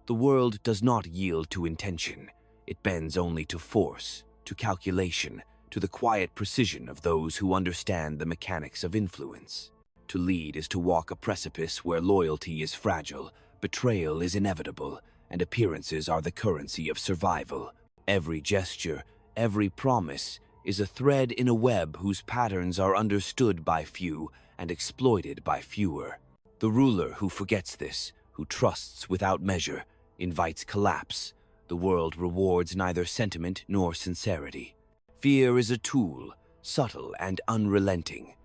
The world does not yield to intention. It bends only to force, to calculation, to the quiet precision of those who understand the mechanics of influence. To lead is to walk a precipice where loyalty is fragile, betrayal is inevitable, and appearances are the currency of survival. Every gesture, every promise, is a thread in a web whose patterns are understood by few and exploited by fewer. The ruler who forgets this, who trusts without measure, invites collapse. The world rewards neither sentiment nor sincerity. Fear is a tool, subtle and unrelenting.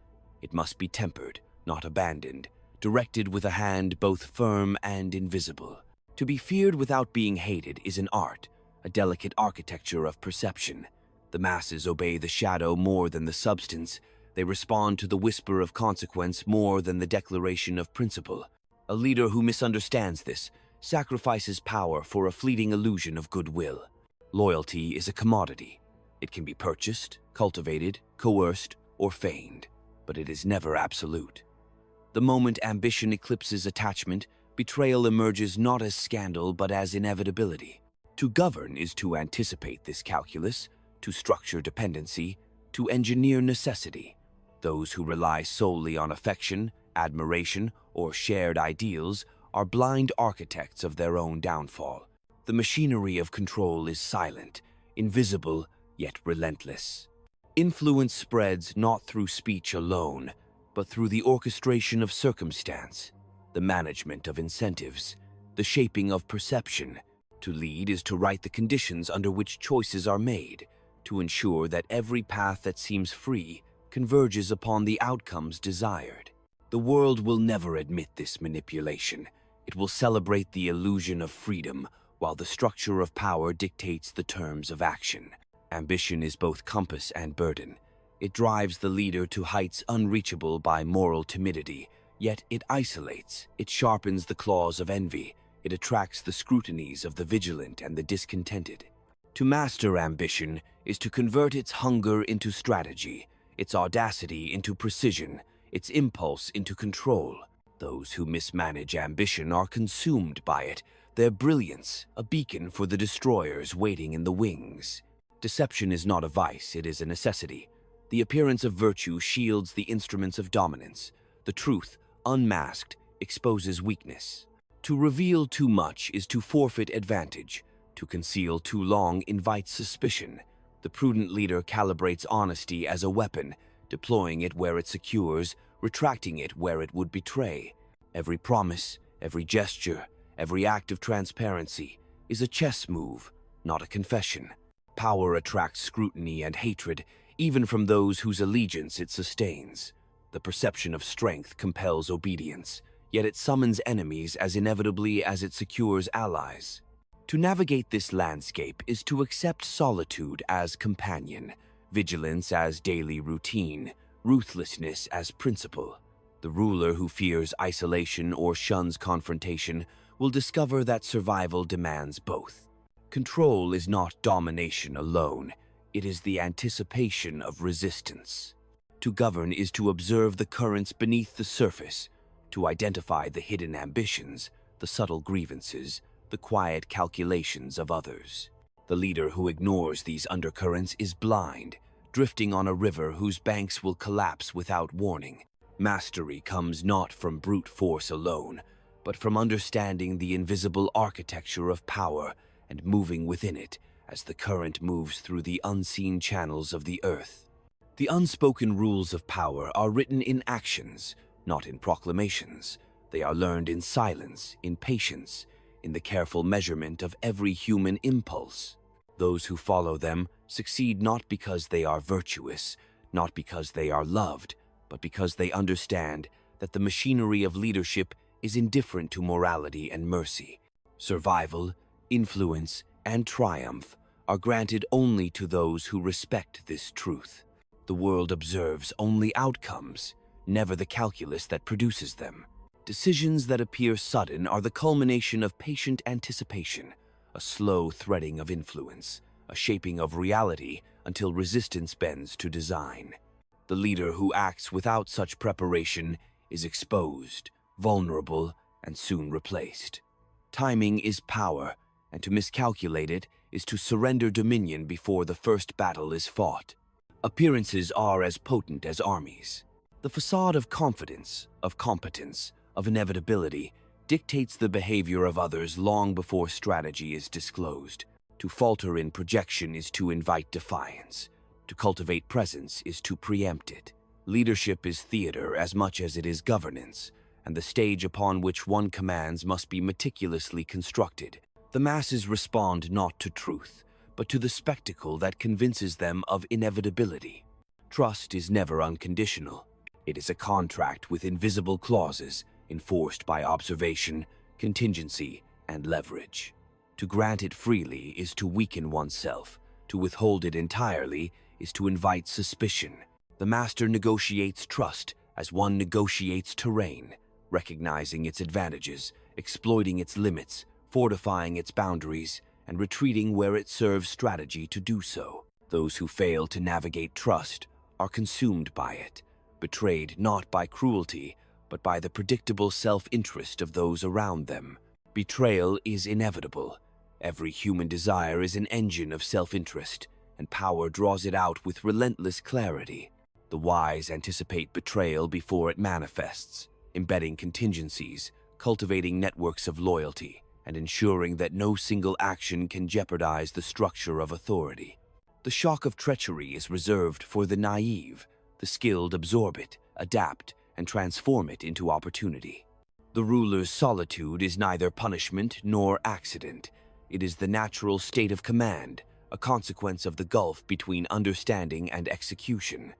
It must be tempered, not abandoned, directed with a hand both firm and invisible. To be feared without being hated is an art, a delicate architecture of perception. The masses obey the shadow more than the substance. They respond to the whisper of consequence more than the declaration of principle. A leader who misunderstands this sacrifices power for a fleeting illusion of goodwill. Loyalty is a commodity. It can be purchased, cultivated, coerced, or feigned, but it is never absolute. The moment ambition eclipses attachment, betrayal emerges not as scandal but as inevitability. To govern is to anticipate this calculus, to structure dependency, to engineer necessity. Those who rely solely on affection, admiration, or shared ideals are blind architects of their own downfall. The machinery of control is silent, invisible, yet relentless. Influence spreads not through speech alone, but through the orchestration of circumstance, the management of incentives, the shaping of perception. To lead is to write the conditions under which choices are made, to ensure that every path that seems free converges upon the outcomes desired. The world will never admit this manipulation. It will celebrate the illusion of freedom, while the structure of power dictates the terms of action. Ambition is both compass and burden. It drives the leader to heights unreachable by moral timidity, yet it isolates, it sharpens the claws of envy, it attracts the scrutinies of the vigilant and the discontented. To master ambition is to convert its hunger into strategy, its audacity into precision, its impulse into control. Those who mismanage ambition are consumed by it, their brilliance a beacon for the destroyers waiting in the wings. Deception is not a vice, it is a necessity. The appearance of virtue shields the instruments of dominance. The truth, unmasked, exposes weakness. To reveal too much is to forfeit advantage. To conceal too long invites suspicion. The prudent leader calibrates honesty as a weapon, deploying it where it secures, retracting it where it would betray. Every promise, every gesture, every act of transparency is a chess move, not a confession. Power attracts scrutiny and hatred, even from those whose allegiance it sustains. The perception of strength compels obedience, yet it summons enemies as inevitably as it secures allies. To navigate this landscape is to accept solitude as companion, vigilance as daily routine, ruthlessness as principle. The ruler who fears isolation or shuns confrontation will discover that survival demands both. Control is not domination alone, it is the anticipation of resistance. To govern is to observe the currents beneath the surface, to identify the hidden ambitions, the subtle grievances, the quiet calculations of others. The leader who ignores these undercurrents is blind, drifting on a river whose banks will collapse without warning. Mastery comes not from brute force alone, but from understanding the invisible architecture of power and moving within it as the current moves through the unseen channels of the earth. The unspoken rules of power are written in actions, not in proclamations. They are learned in silence, in patience, in the careful measurement of every human impulse. Those who follow them succeed not because they are virtuous, not because they are loved, but because they understand that the machinery of leadership is indifferent to morality and mercy. Survival, influence, and triumph are granted only to those who respect this truth. The world observes only outcomes, never the calculus that produces them. Decisions that appear sudden are the culmination of patient anticipation, a slow threading of influence, a shaping of reality until resistance bends to design. The leader who acts without such preparation is exposed, vulnerable, and soon replaced. Timing is power, and to miscalculate it is to surrender dominion before the first battle is fought. Appearances are as potent as armies. The facade of confidence, of competence, of inevitability dictates the behavior of others long before strategy is disclosed. To falter in projection is to invite defiance. To cultivate presence is to preempt it. Leadership is theater as much as it is governance, and the stage upon which one commands must be meticulously constructed. The masses respond not to truth, but to the spectacle that convinces them of inevitability. Trust is never unconditional. It is a contract with invisible clauses enforced by observation, contingency, and leverage. To grant it freely is to weaken oneself. To withhold it entirely is to invite suspicion. The master negotiates trust as one negotiates terrain, recognizing its advantages, exploiting its limits, fortifying its boundaries, and retreating where it serves strategy to do so. Those who fail to navigate trust are consumed by it, betrayed not by cruelty, but by the predictable self-interest of those around them. Betrayal is inevitable. Every human desire is an engine of self-interest, and power draws it out with relentless clarity. The wise anticipate betrayal before it manifests, embedding contingencies, cultivating networks of loyalty, and ensuring that no single action can jeopardize the structure of authority. The shock of treachery is reserved for the naive. The skilled absorb it, adapt, and transform it into opportunity. The ruler's solitude is neither punishment nor accident. It is the natural state of command, a consequence of the gulf between understanding and execution.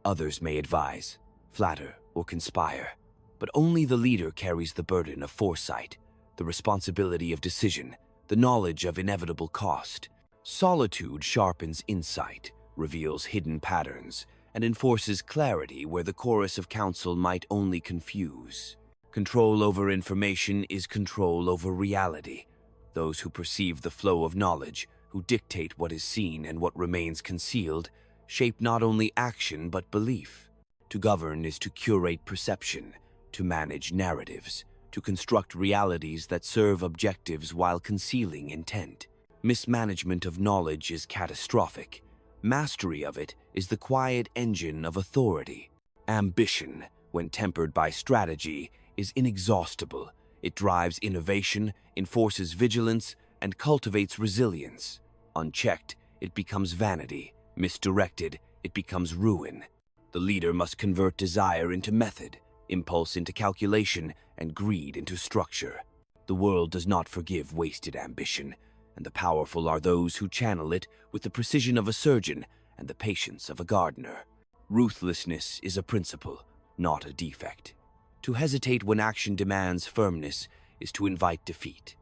Others may advise, flatter, or conspire, but only the leader carries the burden of foresight, the responsibility of decision, the knowledge of inevitable cost. Solitude sharpens insight, reveals hidden patterns, and enforces clarity where the chorus of counsel might only confuse. Control over information is control over reality. Those who perceive the flow of knowledge, who dictate what is seen and what remains concealed, shape not only action but belief. To govern is to curate perception, to manage narratives, to construct realities that serve objectives while concealing intent. Mismanagement of knowledge is catastrophic. Mastery of it is the quiet engine of authority. Ambition, when tempered by strategy, is inexhaustible. It drives innovation, enforces vigilance, and cultivates resilience. Unchecked, it becomes vanity. Misdirected, it becomes ruin. The leader must convert desire into method, impulse into calculation, and greed into structure. The world does not forgive wasted ambition, and the powerful are those who channel it with the precision of a surgeon and the patience of a gardener. Ruthlessness is a principle, not a defect. To hesitate when action demands firmness is to invite defeat.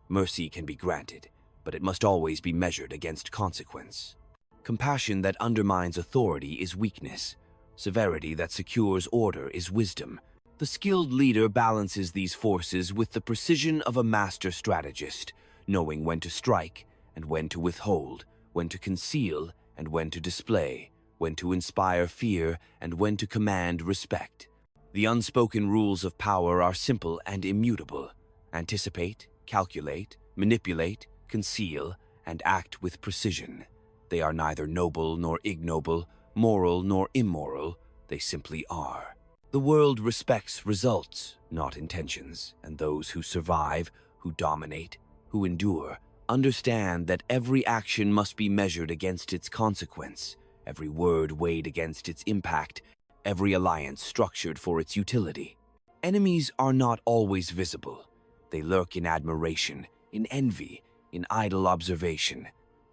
Mercy can be granted, but it must always be measured against consequence. Compassion that undermines authority is weakness. Severity that secures order is wisdom. The skilled leader balances these forces with the precision of a master strategist, knowing when to strike and when to withhold, when to conceal and when to display, when to inspire fear and when to command respect. The unspoken rules of power are simple and immutable. Anticipate, calculate, manipulate, conceal, and act with precision. They are neither noble nor ignoble, moral nor immoral. They simply are. The world respects results, not intentions, and those who survive, who dominate, who endure, understand that every action must be measured against its consequence, every word weighed against its impact, every alliance structured for its utility. Enemies are not always visible. They lurk in admiration, in envy, in idle observation.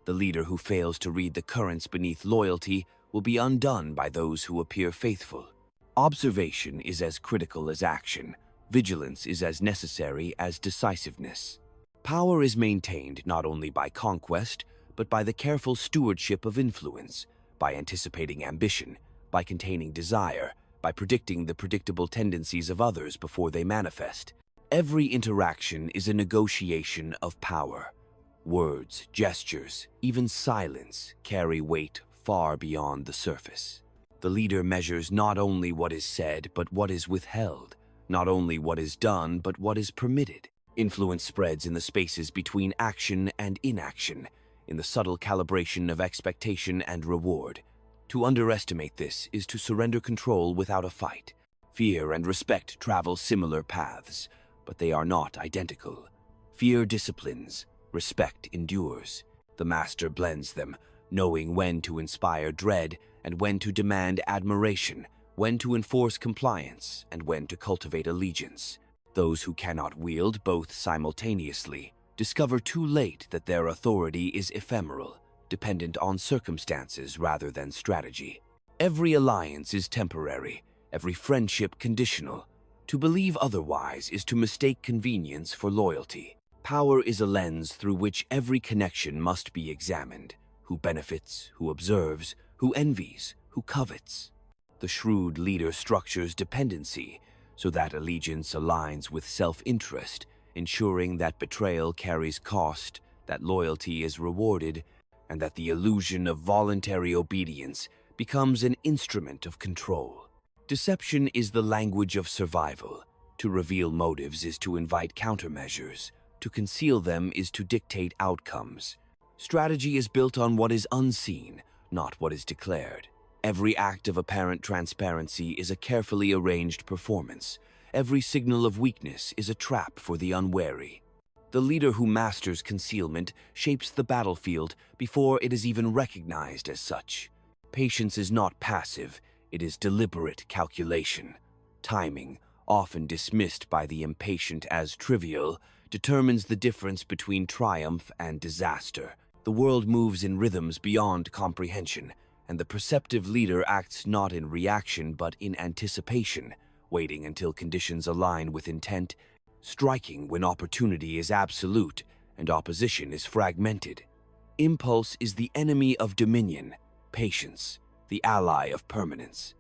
The leader who fails to read the currents beneath loyalty will be undone by those who appear faithful. Observation is as critical as action. Vigilance is as necessary as decisiveness. Power is maintained not only by conquest, but by the careful stewardship of influence, by anticipating ambition, by containing desire, by predicting the predictable tendencies of others before they manifest. Every interaction is a negotiation of power. Words, gestures, even silence carry weight far beyond the surface. The leader measures not only what is said, but what is withheld, not only what is done, but what is permitted. Influence spreads in the spaces between action and inaction, in the subtle calibration of expectation and reward. To underestimate this is to surrender control without a fight. Fear and respect travel similar paths, but they are not identical. Fear disciplines, respect endures. The master blends them, knowing when to inspire dread and when to demand admiration, when to enforce compliance and when to cultivate allegiance. Those who cannot wield both simultaneously discover too late that their authority is ephemeral, dependent on circumstances rather than strategy. Every alliance is temporary, every friendship conditional. To believe otherwise is to mistake convenience for loyalty. Power is a lens through which every connection must be examined. Who benefits, who observes, who envies, who covets. The shrewd leader structures dependency so that allegiance aligns with self-interest, ensuring that betrayal carries cost, that loyalty is rewarded, and that the illusion of voluntary obedience becomes an instrument of control. Deception is the language of survival. To reveal motives is to invite countermeasures. To conceal them is to dictate outcomes. Strategy is built on what is unseen, not what is declared. Every act of apparent transparency is a carefully arranged performance. Every signal of weakness is a trap for the unwary. The leader who masters concealment shapes the battlefield before it is even recognized as such. Patience is not passive, it is deliberate calculation. Timing, often dismissed by the impatient as trivial, determines the difference between triumph and disaster. The world moves in rhythms beyond comprehension, and the perceptive leader acts not in reaction but in anticipation, waiting until conditions align with intent, striking when opportunity is absolute and opposition is fragmented. Impulse is the enemy of dominion, patience, the ally of permanence.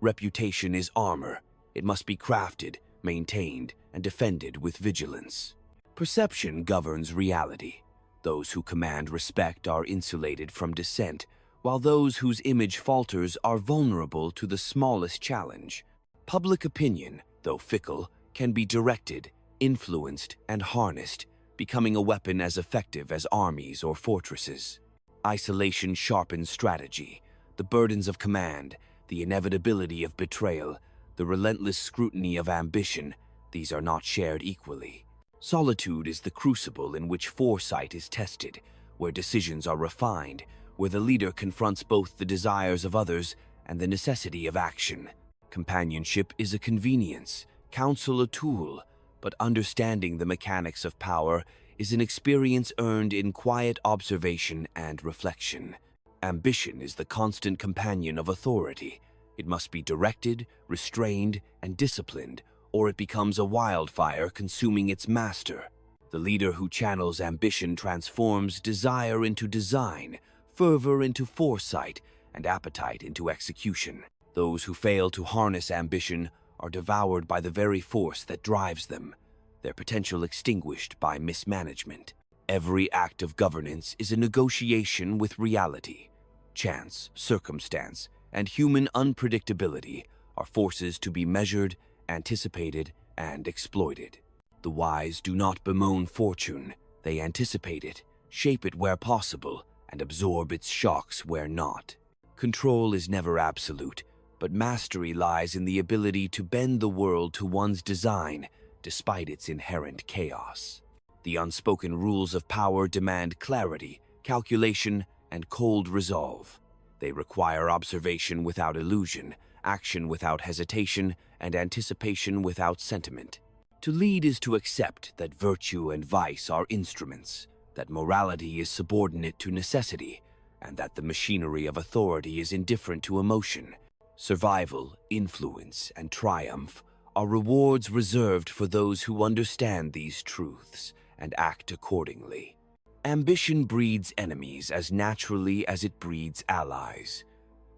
Reputation is armor. It must be crafted, maintained, and defended with vigilance. Perception governs reality. Those who command respect are insulated from dissent, while those whose image falters are vulnerable to the smallest challenge. Public opinion, though fickle, can be directed, influenced, and harnessed, becoming a weapon as effective as armies or fortresses. Isolation sharpens strategy. The burdens of command, the inevitability of betrayal, the relentless scrutiny of ambition, these are not shared equally. Solitude is the crucible in which foresight is tested, where decisions are refined, where the leader confronts both the desires of others and the necessity of action. Companionship is a convenience, counsel a tool, but understanding the mechanics of power is an experience earned in quiet observation and reflection. Ambition is the constant companion of authority. It must be directed, restrained, and disciplined, or it becomes a wildfire consuming its master. The leader who channels ambition transforms desire into design, fervor into foresight, and appetite into execution. Those who fail to harness ambition are devoured by the very force that drives them, their potential extinguished by mismanagement. Every act of governance is a negotiation with reality. Chance, circumstance, and human unpredictability are forces to be measured, anticipated, and exploited. The wise do not bemoan fortune. They anticipate it, shape it where possible, and absorb its shocks where not. Control is never absolute, but mastery lies in the ability to bend the world to one's design, despite its inherent chaos. The unspoken rules of power demand clarity, calculation, and cold resolve. They require observation without illusion, action without hesitation, and anticipation without sentiment. To lead is to accept that virtue and vice are instruments, that morality is subordinate to necessity, and that the machinery of authority is indifferent to emotion. Survival, influence, and triumph are rewards reserved for those who understand these truths and act accordingly. Ambition breeds enemies as naturally as it breeds allies.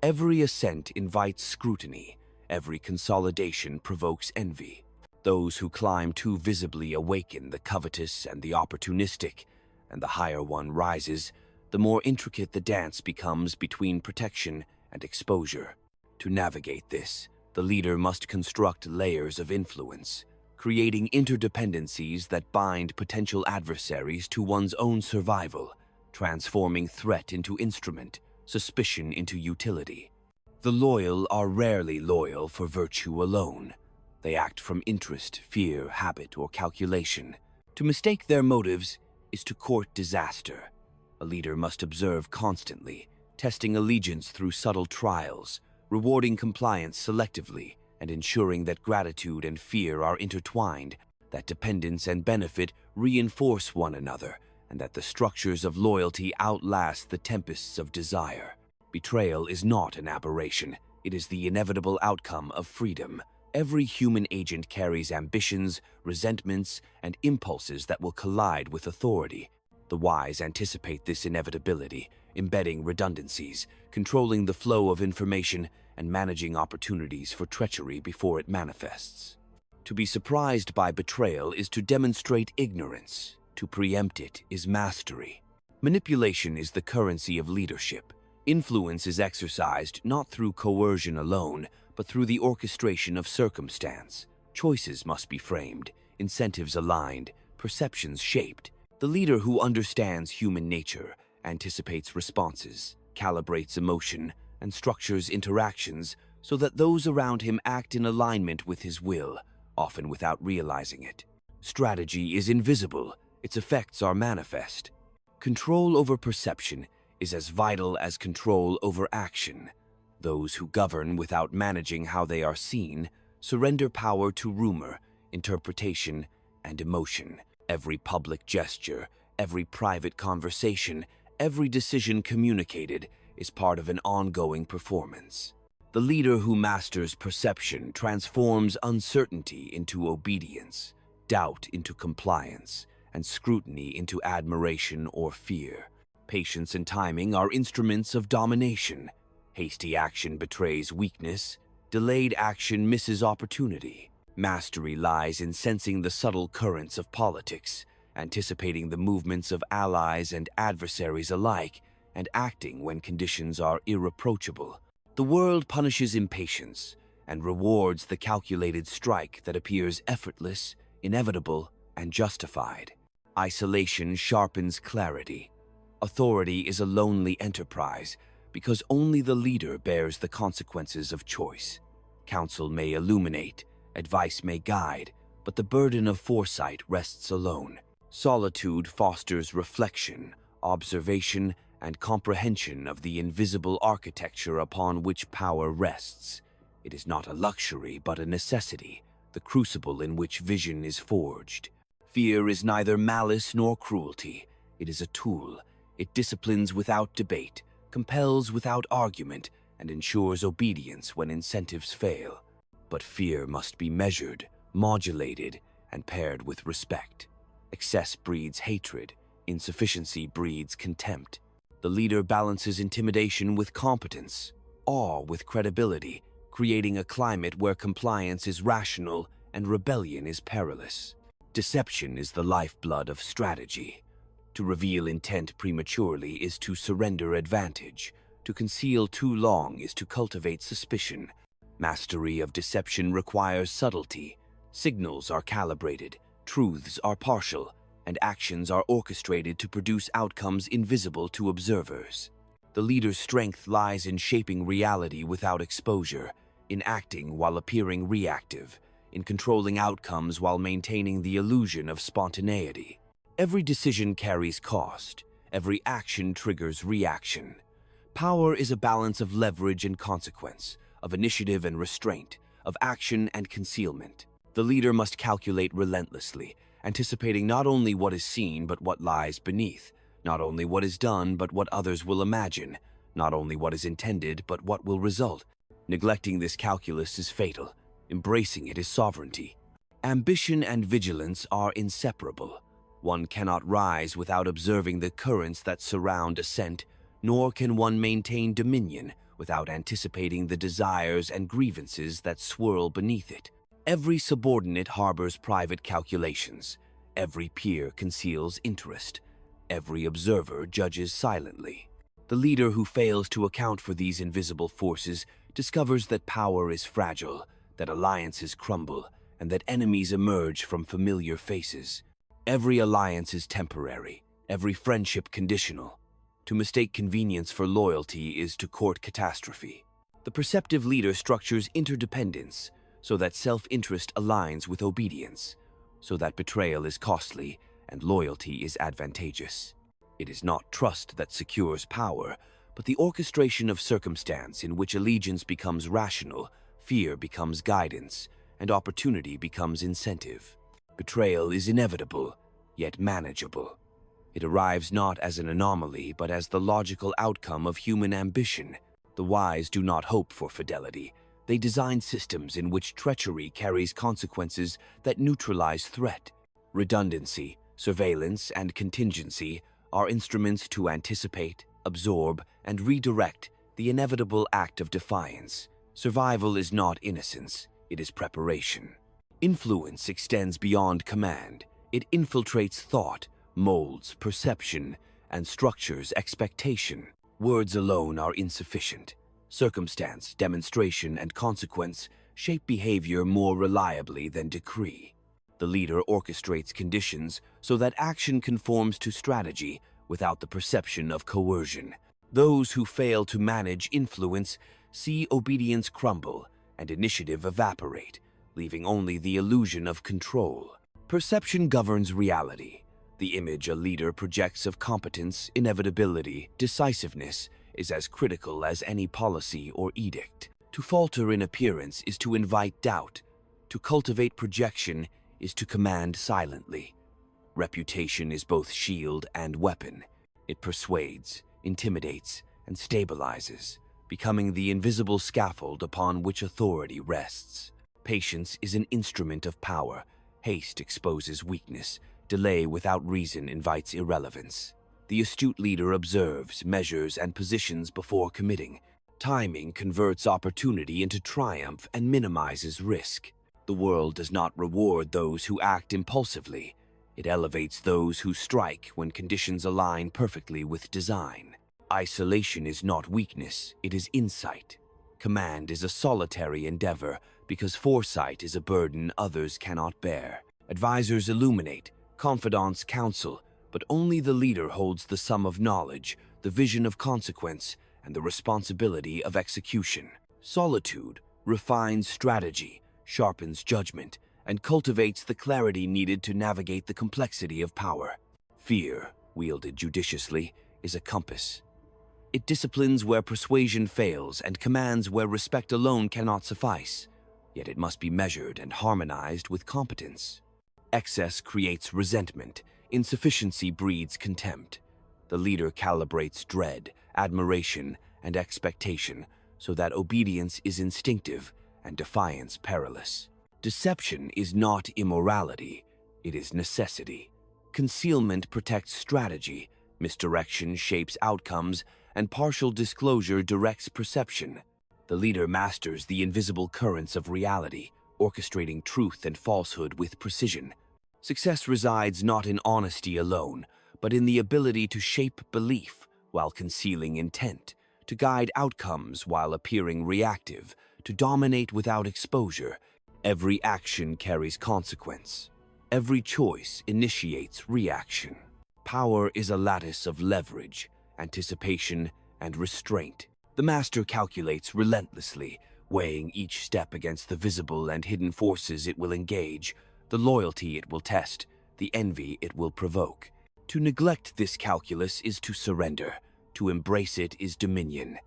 Every ascent invites scrutiny, every consolidation provokes envy. Those who climb too visibly awaken the covetous and the opportunistic, and the higher one rises, the more intricate the dance becomes between protection and exposure. To navigate this, the leader must construct layers of influence, creating interdependencies that bind potential adversaries to one's own survival, transforming threat into instrument, suspicion into utility. The loyal are rarely loyal for virtue alone. They act from interest, fear, habit, or calculation. To mistake their motives is to court disaster. A leader must observe constantly, testing allegiance through subtle trials, rewarding compliance selectively, and ensuring that gratitude and fear are intertwined, that dependence and benefit reinforce one another, and that the structures of loyalty outlast the tempests of desire. Betrayal is not an aberration. It is the inevitable outcome of freedom. Every human agent carries ambitions, resentments, and impulses that will collide with authority. The wise anticipate this inevitability, embedding redundancies, controlling the flow of information, and managing opportunities for treachery before it manifests. To be surprised by betrayal is to demonstrate ignorance. To preempt it is mastery. Manipulation is the currency of leadership. Influence is exercised not through coercion alone, but through the orchestration of circumstance. Choices must be framed, incentives aligned, perceptions shaped. The leader who understands human nature anticipates responses, calibrates emotion, and structures interactions so that those around him act in alignment with his will, often without realizing it. Strategy is invisible, its effects are manifest. Control over perception is as vital as control over action. Those who govern without managing how they are seen surrender power to rumor, interpretation, and emotion. Every public gesture, every private conversation, every decision communicated is part of an ongoing performance. The leader who masters perception transforms uncertainty into obedience, doubt into compliance, and scrutiny into admiration or fear. Patience and timing are instruments of domination. Hasty action betrays weakness, delayed action misses opportunity. Mastery lies in sensing the subtle currents of politics, anticipating the movements of allies and adversaries alike, and acting when conditions are irreproachable. The world punishes impatience and rewards the calculated strike that appears effortless, inevitable, and justified. Isolation sharpens clarity. Authority is a lonely enterprise because only the leader bears the consequences of choice. Counsel may illuminate, advice may guide, but the burden of foresight rests alone. Solitude fosters reflection, observation, and comprehension of the invisible architecture upon which power rests. It is not a luxury, but a necessity, the crucible in which vision is forged. Fear is neither malice nor cruelty. It is a tool. It disciplines without debate, compels without argument, and ensures obedience when incentives fail. But fear must be measured, modulated, and paired with respect. Excess breeds hatred. Insufficiency breeds contempt. The leader balances intimidation with competence, awe with credibility, creating a climate where compliance is rational and rebellion is perilous. Deception is the lifeblood of strategy. To reveal intent prematurely is to surrender advantage. To conceal too long is to cultivate suspicion. Mastery of deception requires subtlety. Signals are calibrated, truths are partial, and actions are orchestrated to produce outcomes invisible to observers. The leader's strength lies in shaping reality without exposure, in acting while appearing reactive, in controlling outcomes while maintaining the illusion of spontaneity. Every decision carries cost. Every action triggers reaction. Power is a balance of leverage and consequence, of initiative and restraint, of action and concealment. The leader must calculate relentlessly, anticipating not only what is seen but what lies beneath, not only what is done but what others will imagine, not only what is intended but what will result. Neglecting this calculus is fatal. Embracing it is sovereignty. Ambition and vigilance are inseparable. One cannot rise without observing the currents that surround ascent, nor can one maintain dominion without anticipating the desires and grievances that swirl beneath it. Every subordinate harbors private calculations. Every peer conceals interest. Every observer judges silently. The leader who fails to account for these invisible forces discovers that power is fragile, that alliances crumble, and that enemies emerge from familiar faces. Every alliance is temporary, every friendship conditional. To mistake convenience for loyalty is to court catastrophe. The perceptive leader structures interdependence so that self-interest aligns with obedience, so that betrayal is costly and loyalty is advantageous. It is not trust that secures power, but the orchestration of circumstance in which allegiance becomes rational, fear becomes guidance, and opportunity becomes incentive. Betrayal is inevitable, yet manageable. It arrives not as an anomaly, but as the logical outcome of human ambition. The wise do not hope for fidelity. They design systems in which treachery carries consequences that neutralize threat. Redundancy, surveillance, and contingency are instruments to anticipate, absorb, and redirect the inevitable act of defiance. Survival is not innocence, it is preparation. Influence extends beyond command. It infiltrates thought, molds perception, and structures expectation. Words alone are insufficient. Circumstance, demonstration, and consequence shape behavior more reliably than decree. The leader orchestrates conditions so that action conforms to strategy without the perception of coercion. Those who fail to manage influence see obedience crumble and initiative evaporate, leaving only the illusion of control. Perception governs reality. The image a leader projects of competence, inevitability, decisiveness is as critical as any policy or edict. To falter in appearance is to invite doubt. To cultivate projection is to command silently. Reputation is both shield and weapon. It persuades, intimidates, and stabilizes, becoming the invisible scaffold upon which authority rests. Patience is an instrument of power. Haste exposes weakness. Delay without reason invites irrelevance. The astute leader observes, measures, and positions before committing. Timing converts opportunity into triumph and minimizes risk. The world does not reward those who act impulsively. It elevates those who strike when conditions align perfectly with design. Isolation is not weakness, it is insight. Command is a solitary endeavor because foresight is a burden others cannot bear. Advisors illuminate, confidants counsel, but only the leader holds the sum of knowledge, the vision of consequence, and the responsibility of execution. Solitude refines strategy, sharpens judgment, and cultivates the clarity needed to navigate the complexity of power. Fear, wielded judiciously, is a compass. It disciplines where persuasion fails and commands where respect alone cannot suffice, yet it must be measured and harmonized with competence. Excess creates resentment, insufficiency breeds contempt. The leader calibrates dread, admiration, and expectation so that obedience is instinctive and defiance perilous. Deception is not immorality, it is necessity. Concealment protects strategy, misdirection shapes outcomes, and partial disclosure directs perception. The leader masters the invisible currents of reality, orchestrating truth and falsehood with precision. Success resides not in honesty alone, but in the ability to shape belief while concealing intent, to guide outcomes while appearing reactive, to dominate without exposure. Every action carries consequence. Every choice initiates reaction. Power is a lattice of leverage, anticipation, and restraint. The master calculates relentlessly, weighing each step against the visible and hidden forces it will engage, the loyalty it will test, the envy it will provoke. To neglect this calculus is to surrender. To embrace it is dominion.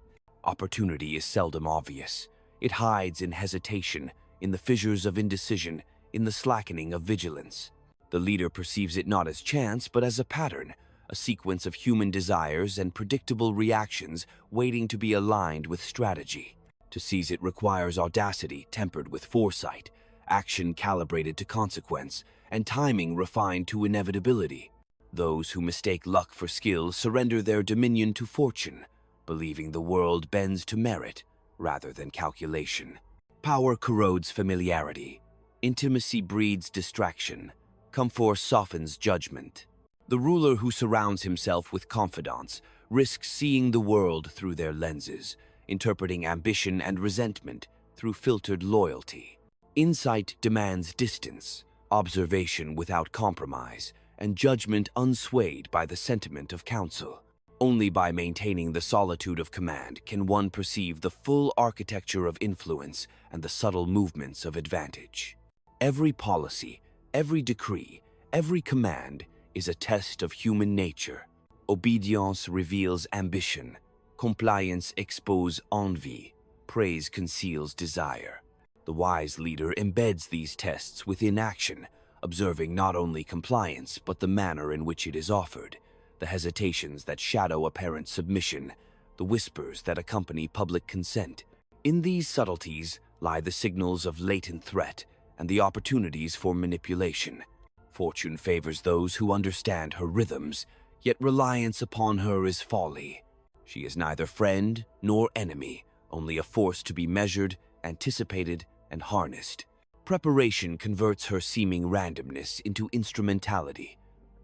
Opportunity is seldom obvious. It hides in hesitation, in the fissures of indecision, in the slackening of vigilance. The leader perceives it not as chance, but as a pattern, a sequence of human desires and predictable reactions waiting to be aligned with strategy. To seize it requires audacity tempered with foresight, action calibrated to consequence, and timing refined to inevitability. Those who mistake luck for skill surrender their dominion to fortune, believing the world bends to merit rather than calculation. Power corrodes familiarity. Intimacy breeds distraction. Comfort softens judgment. The ruler who surrounds himself with confidants risks seeing the world through their lenses, interpreting ambition and resentment through filtered loyalty. Insight demands distance, observation without compromise, and judgment unswayed by the sentiment of counsel. Only by maintaining the solitude of command can one perceive the full architecture of influence and the subtle movements of advantage. Every policy, every decree, every command is a test of human nature. Obedience reveals ambition, compliance exposes envy, praise conceals desire. The wise leader embeds these tests within action, observing not only compliance but the manner in which it is offered, the hesitations that shadow apparent submission, the whispers that accompany public consent. In these subtleties lie the signals of latent threat and the opportunities for manipulation. Fortune favors those who understand her rhythms, yet reliance upon her is folly. She is neither friend nor enemy, only a force to be measured, anticipated, and harnessed. Preparation converts her seeming randomness into instrumentality.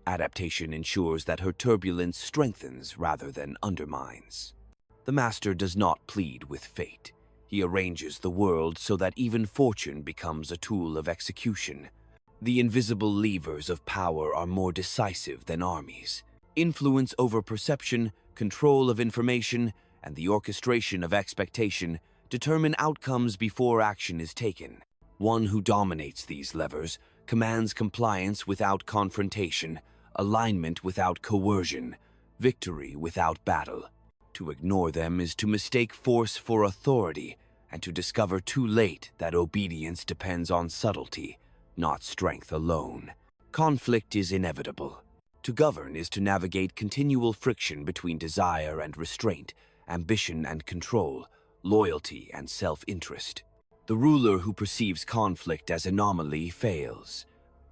Adaptation ensures that her turbulence strengthens rather than undermines. The master does not plead with fate. He arranges the world so that even fortune becomes a tool of execution. The invisible levers of power are more decisive than armies. Influence over perception, control of information, and the orchestration of expectation determine outcomes before action is taken. One who dominates these levers commands compliance without confrontation, alignment without coercion, victory without battle. To ignore them is to mistake force for authority, and to discover too late that obedience depends on subtlety, not strength alone. Conflict is inevitable. To govern is to navigate continual friction between desire and restraint, ambition and control, loyalty and self-interest. The ruler who perceives conflict as anomaly fails.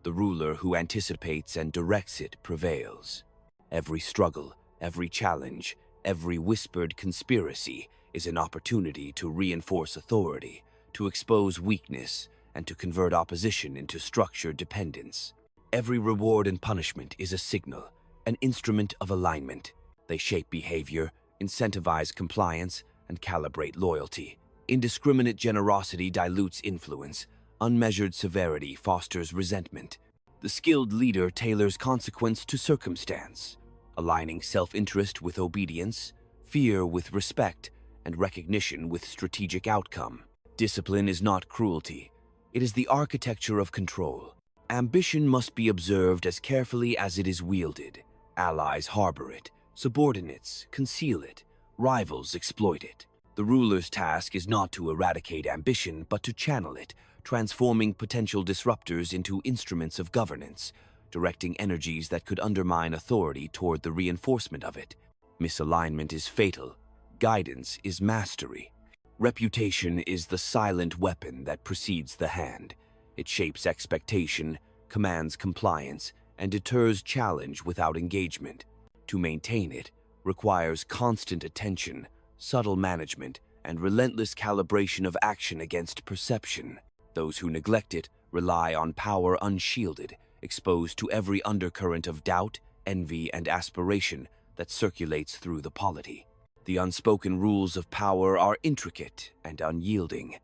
The ruler who anticipates and directs it prevails. Every struggle, every challenge, every whispered conspiracy is an opportunity to reinforce authority, to expose weakness, and to convert opposition into structured dependence. Every reward and punishment is a signal, an instrument of alignment. They shape behavior, incentivize compliance, and calibrate loyalty. Indiscriminate generosity dilutes influence. Unmeasured severity fosters resentment. The skilled leader tailors consequence to circumstance, aligning self-interest with obedience, fear with respect, and recognition with strategic outcome. Discipline is not cruelty. It is the architecture of control. Ambition must be observed as carefully as it is wielded. Allies harbor it, subordinates conceal it, rivals exploit it. The ruler's task is not to eradicate ambition, but to channel it, transforming potential disruptors into instruments of governance, directing energies that could undermine authority toward the reinforcement of it. Misalignment is fatal. Guidance is mastery. Reputation is the silent weapon that precedes the hand. It shapes expectation, commands compliance, and deters challenge without engagement. To maintain it requires constant attention, subtle management, and relentless calibration of action against perception. Those who neglect it rely on power unshielded, exposed to every undercurrent of doubt, envy, and aspiration that circulates through the polity. The unspoken rules of power are intricate and unyielding.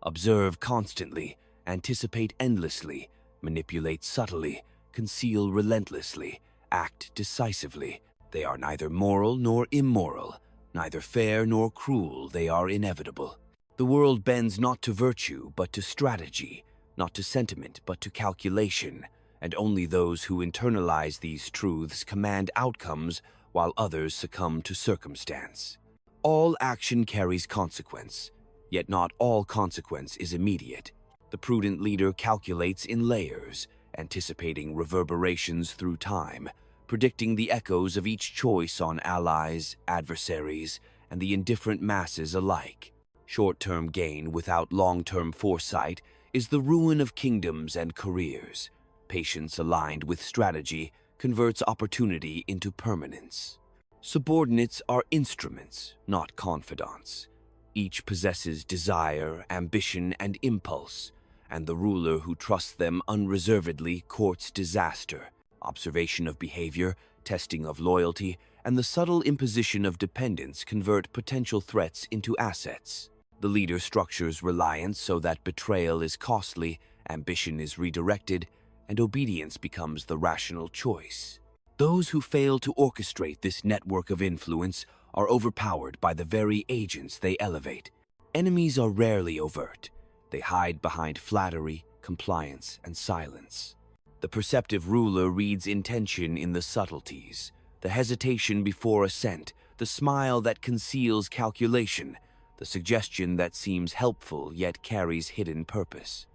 Observe constantly, anticipate endlessly, manipulate subtly, conceal relentlessly, act decisively. They are neither moral nor immoral, neither fair nor cruel. They are inevitable. The world bends not to virtue, but to strategy, not to sentiment, but to calculation, and only those who internalize these truths command outcomes while others succumb to circumstance. All action carries consequence, yet not all consequence is immediate. The prudent leader calculates in layers, anticipating reverberations through time, predicting the echoes of each choice on allies, adversaries, and the indifferent masses alike. Short-term gain without long-term foresight is the ruin of kingdoms and careers. Patience aligned with strategy converts opportunity into permanence. Subordinates are instruments, not confidants. Each possesses desire, ambition, and impulse, and the ruler who trusts them unreservedly courts disaster. Observation of behavior, testing of loyalty, and the subtle imposition of dependence convert potential threats into assets. The leader structures reliance so that betrayal is costly, ambition is redirected, and obedience becomes the rational choice. Those who fail to orchestrate this network of influence are overpowered by the very agents they elevate. Enemies are rarely overt. They hide behind flattery, compliance, and silence. The perceptive ruler reads intention in the subtleties, the hesitation before assent, the smile that conceals calculation, the suggestion that seems helpful yet carries hidden purpose.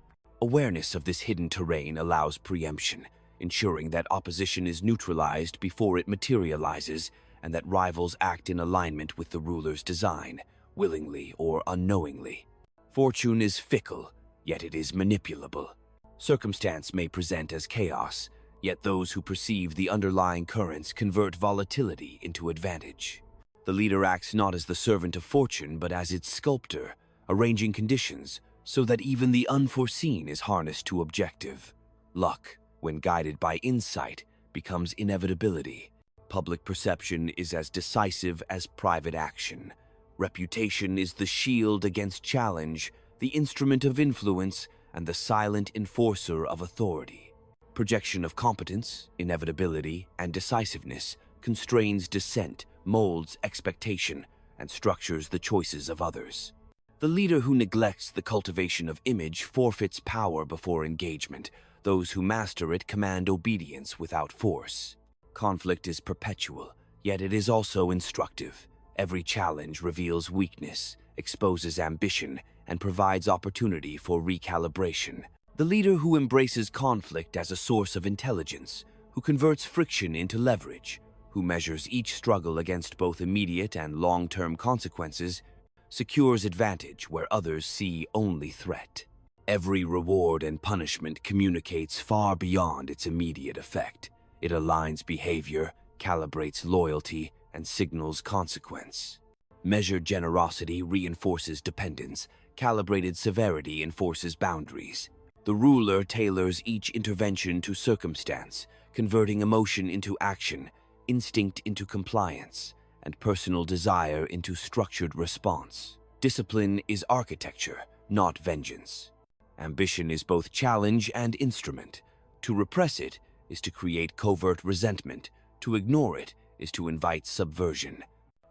Awareness of this hidden terrain allows preemption, ensuring that opposition is neutralized before it materializes and that rivals act in alignment with the ruler's design, willingly or unknowingly. Fortune is fickle, yet it is manipulable. Circumstance may present as chaos, yet those who perceive the underlying currents convert volatility into advantage. The leader acts not as the servant of fortune, but as its sculptor, arranging conditions so that even the unforeseen is harnessed to objective. Luck, when guided by insight, becomes inevitability. Public perception is as decisive as private action. Reputation is the shield against challenge, the instrument of influence, and the silent enforcer of authority. Projection of competence, inevitability, and decisiveness constrains dissent, molds expectation, and structures the choices of others. The leader who neglects the cultivation of image forfeits power before engagement. Those who master it command obedience without force. Conflict is perpetual, yet it is also instructive. Every challenge reveals weakness, exposes ambition, and provides opportunity for recalibration. The leader who embraces conflict as a source of intelligence, who converts friction into leverage, who measures each struggle against both immediate and long-term consequences, secures advantage where others see only threat. Every reward and punishment communicates far beyond its immediate effect. It aligns behavior, calibrates loyalty, and signals consequence. Measured generosity reinforces dependence. Calibrated severity enforces boundaries. The ruler tailors each intervention to circumstance, converting emotion into action, instinct into compliance, and personal desire into structured response. Discipline is architecture, not vengeance. Ambition is both challenge and instrument. To repress it is to create covert resentment. To ignore it is to invite subversion.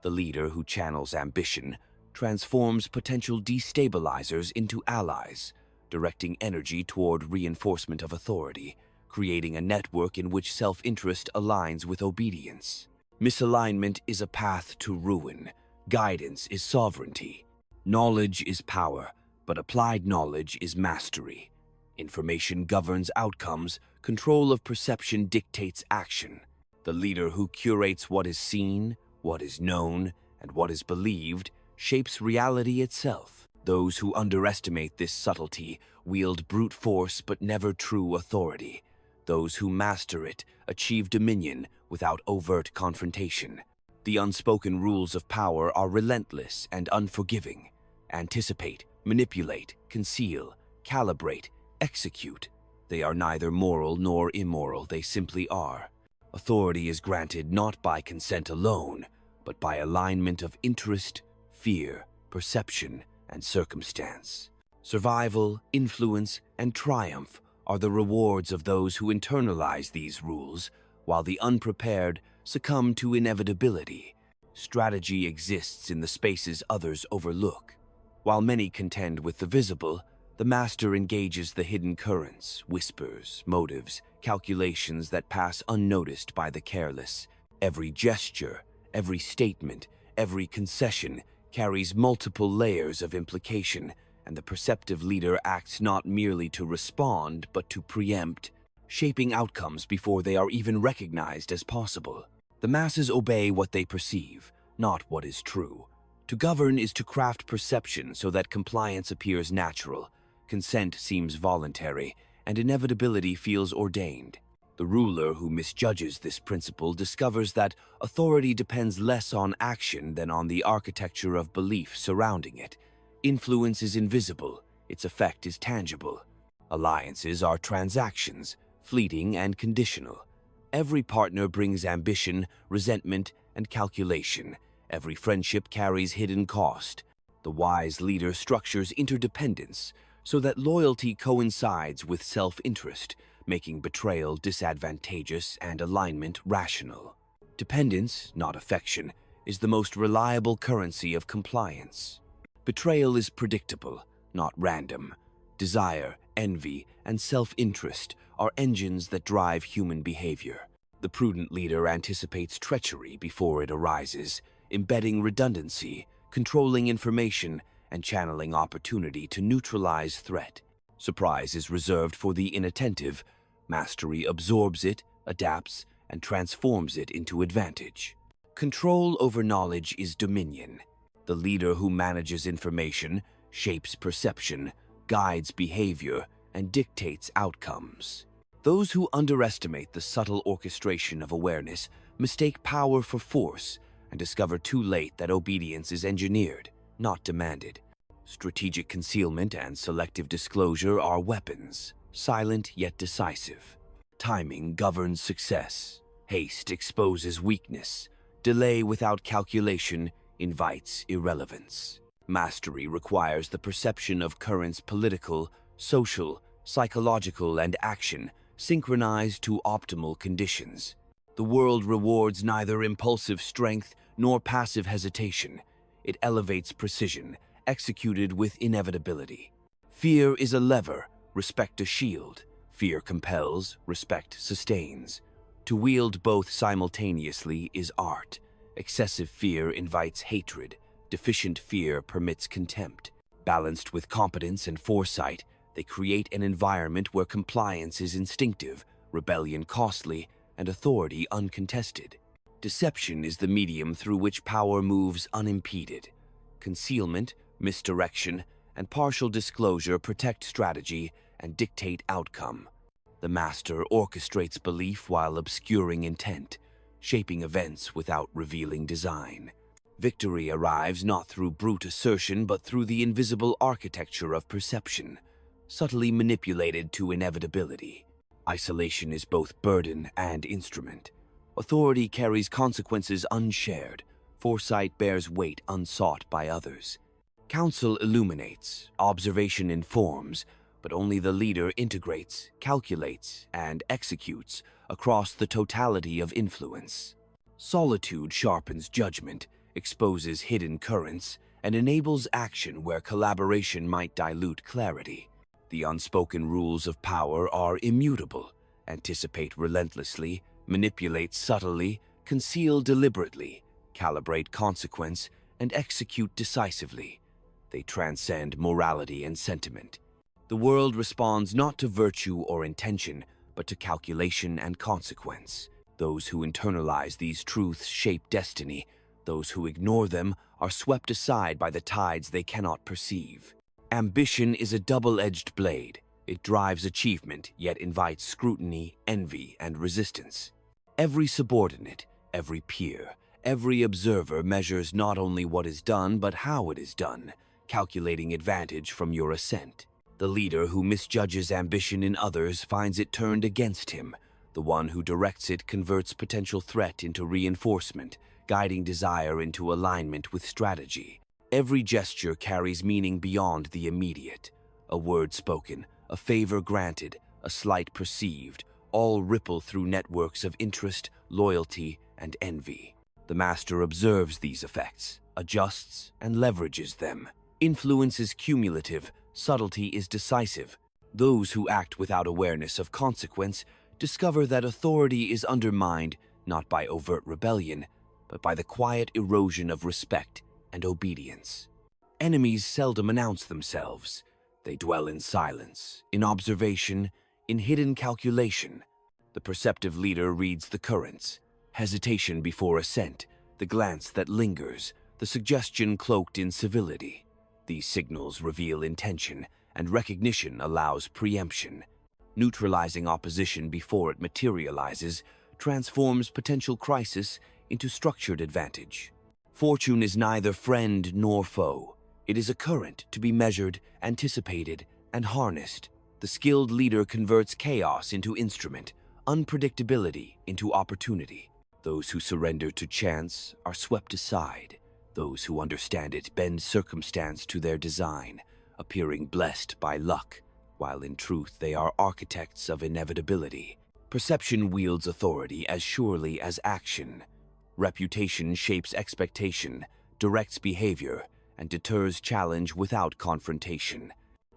The leader who channels ambition transforms potential destabilizers into allies, directing energy toward reinforcement of authority, creating a network in which self-interest aligns with obedience. Misalignment is a path to ruin. Guidance is sovereignty. Knowledge is power, but applied knowledge is mastery. Information governs outcomes. Control of perception dictates action. The leader who curates what is seen, what is known, and what is believed shapes reality itself. Those who underestimate this subtlety wield brute force but never true authority. Those who master it achieve dominion without overt confrontation. The unspoken rules of power are relentless and unforgiving. Anticipate, manipulate, conceal, calibrate, execute. They are neither moral nor immoral, they simply are. Authority is granted not by consent alone, but by alignment of interest, fear, perception, and circumstance. Survival, influence, and triumph are the rewards of those who internalize these rules, while the unprepared succumb to inevitability. Strategy exists in the spaces others overlook. While many contend with the visible, the master engages the hidden currents, whispers, motives, calculations that pass unnoticed by the careless. Every gesture, every statement, every concession carries multiple layers of implication, and the perceptive leader acts not merely to respond, but to preempt, shaping outcomes before they are even recognized as possible. The masses obey what they perceive, not what is true. To govern is to craft perception so that compliance appears natural, consent seems voluntary, and inevitability feels ordained. The ruler who misjudges this principle discovers that authority depends less on action than on the architecture of belief surrounding it. Influence is invisible, its effect is tangible. Alliances are transactions, fleeting and conditional. Every partner brings ambition, resentment, and calculation. Every friendship carries hidden cost. The wise leader structures interdependence so that loyalty coincides with self-interest, making betrayal disadvantageous and alignment rational. Dependence, not affection, is the most reliable currency of compliance. Betrayal is predictable, not random. Desire, envy, and self-interest are engines that drive human behavior. The prudent leader anticipates treachery before it arises, embedding redundancy, controlling information, and channeling opportunity to neutralize threat. Surprise is reserved for the inattentive. Mastery absorbs it, adapts, and transforms it into advantage. Control over knowledge is dominion. The leader who manages information, shapes perception, guides behavior, and dictates outcomes. Those who underestimate the subtle orchestration of awareness mistake power for force and discover too late that obedience is engineered, not demanded. Strategic concealment and selective disclosure are weapons, silent yet decisive. Timing governs success. Haste exposes weakness. Delay without calculation invites irrelevance. Mastery requires the perception of currents political, social, psychological, and action synchronized to optimal conditions. The world rewards neither impulsive strength nor passive hesitation. It elevates precision, executed with inevitability. Fear is a lever, respect a shield. Fear compels, respect sustains. To wield both simultaneously is art. Excessive fear invites hatred. Deficient fear permits contempt. Balanced with competence and foresight, they create an environment where compliance is instinctive, rebellion costly, and authority uncontested. Deception is the medium through which power moves unimpeded. Concealment, misdirection, and partial disclosure protect strategy and dictate outcome. The master orchestrates belief while obscuring intent, shaping events without revealing design. Victory arrives not through brute assertion but through the invisible architecture of perception, subtly manipulated to inevitability. Isolation is both burden and instrument. Authority carries consequences unshared. Foresight bears weight unsought by others. Counsel illuminates, observation informs, but only the leader integrates, calculates, and executes across the totality of influence. Solitude sharpens judgment, exposes hidden currents, and enables action where collaboration might dilute clarity. The unspoken rules of power are immutable: anticipate relentlessly, manipulate subtly, conceal deliberately, calibrate consequence, and execute decisively. They transcend morality and sentiment. The world responds not to virtue or intention, but to calculation and consequence. Those who internalize these truths shape destiny. Those who ignore them are swept aside by the tides they cannot perceive. Ambition is a double-edged blade. It drives achievement, yet invites scrutiny, envy, and resistance. Every subordinate, every peer, every observer measures not only what is done, but how it is done, calculating advantage from your ascent. The leader who misjudges ambition in others finds it turned against him. The one who directs it converts potential threat into reinforcement, guiding desire into alignment with strategy. Every gesture carries meaning beyond the immediate. A word spoken, a favor granted, a slight perceived, all ripple through networks of interest, loyalty, and envy. The master observes these effects, adjusts, and leverages them. Influence is cumulative, subtlety is decisive. Those who act without awareness of consequence discover that authority is undermined not by overt rebellion, but by the quiet erosion of respect and obedience. Enemies seldom announce themselves. They dwell in silence, in observation, in hidden calculation. The perceptive leader reads the currents: hesitation before assent, the glance that lingers, the suggestion cloaked in civility. These signals reveal intention, and recognition allows preemption. Neutralizing opposition before it materializes transforms potential crisis into structured advantage. Fortune is neither friend nor foe. It is a current to be measured, anticipated, and harnessed. The skilled leader converts chaos into instrument, unpredictability into opportunity. Those who surrender to chance are swept aside. Those who understand it bend circumstance to their design, appearing blessed by luck, while in truth they are architects of inevitability. Perception wields authority as surely as action. Reputation shapes expectation, directs behavior, and deters challenge without confrontation.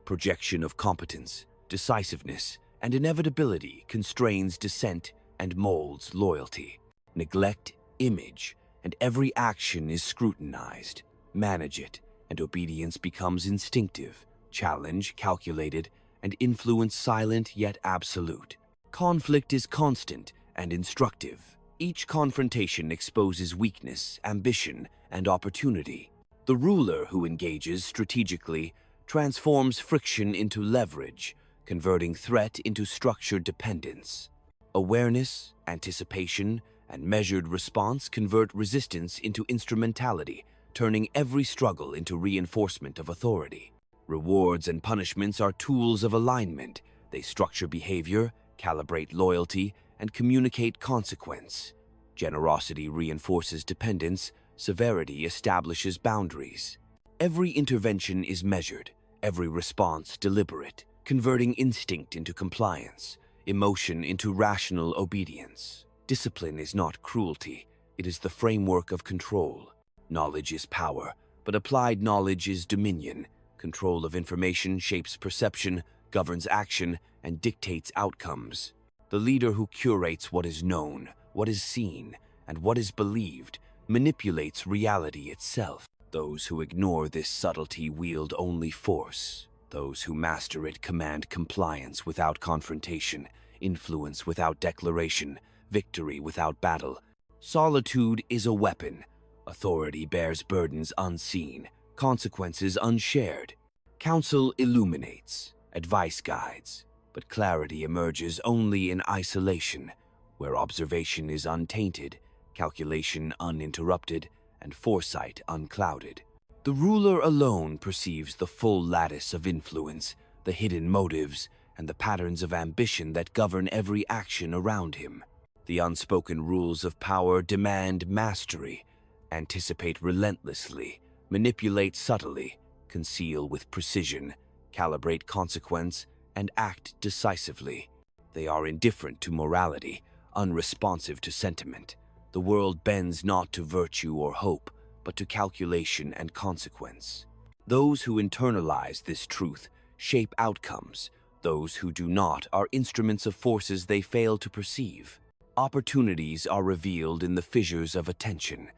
Projection of competence, decisiveness, and inevitability constrains dissent and molds loyalty. Neglect image, and every action is scrutinized. Manage it, and obedience becomes instinctive, challenge calculated, and influence silent yet absolute. Conflict is constant and instructive. Each confrontation exposes weakness, ambition, and opportunity. The ruler who engages strategically transforms friction into leverage, converting threat into structured dependence. Awareness, anticipation, and measured response convert resistance into instrumentality, turning every struggle into reinforcement of authority. Rewards and punishments are tools of alignment. They structure behavior, calibrate loyalty, and communicate consequence. Generosity reinforces dependence, severity establishes boundaries. Every intervention is measured, every response deliberate, converting instinct into compliance, emotion into rational obedience. Discipline is not cruelty, it is the framework of control. Knowledge is power, but applied knowledge is dominion. Control of information shapes perception, governs action, and dictates outcomes. The leader who curates what is known, what is seen, and what is believed manipulates reality itself. Those who ignore this subtlety wield only force. Those who master it command compliance without confrontation, influence without declaration, victory without battle. Solitude is a weapon. Authority bears burdens unseen, consequences unshared. Counsel illuminates, advice guides, but clarity emerges only in isolation, where observation is untainted, calculation uninterrupted, and foresight unclouded. The ruler alone perceives the full lattice of influence, the hidden motives, and the patterns of ambition that govern every action around him. The unspoken rules of power demand mastery, anticipate relentlessly, manipulate subtly, conceal with precision, calibrate consequence, and act decisively. They are indifferent to morality, unresponsive to sentiment. The world bends not to virtue or hope, but to calculation and consequence. Those who internalize this truth shape outcomes. Those who do not are instruments of forces they fail to perceive. Opportunities are revealed in the fissures of attention.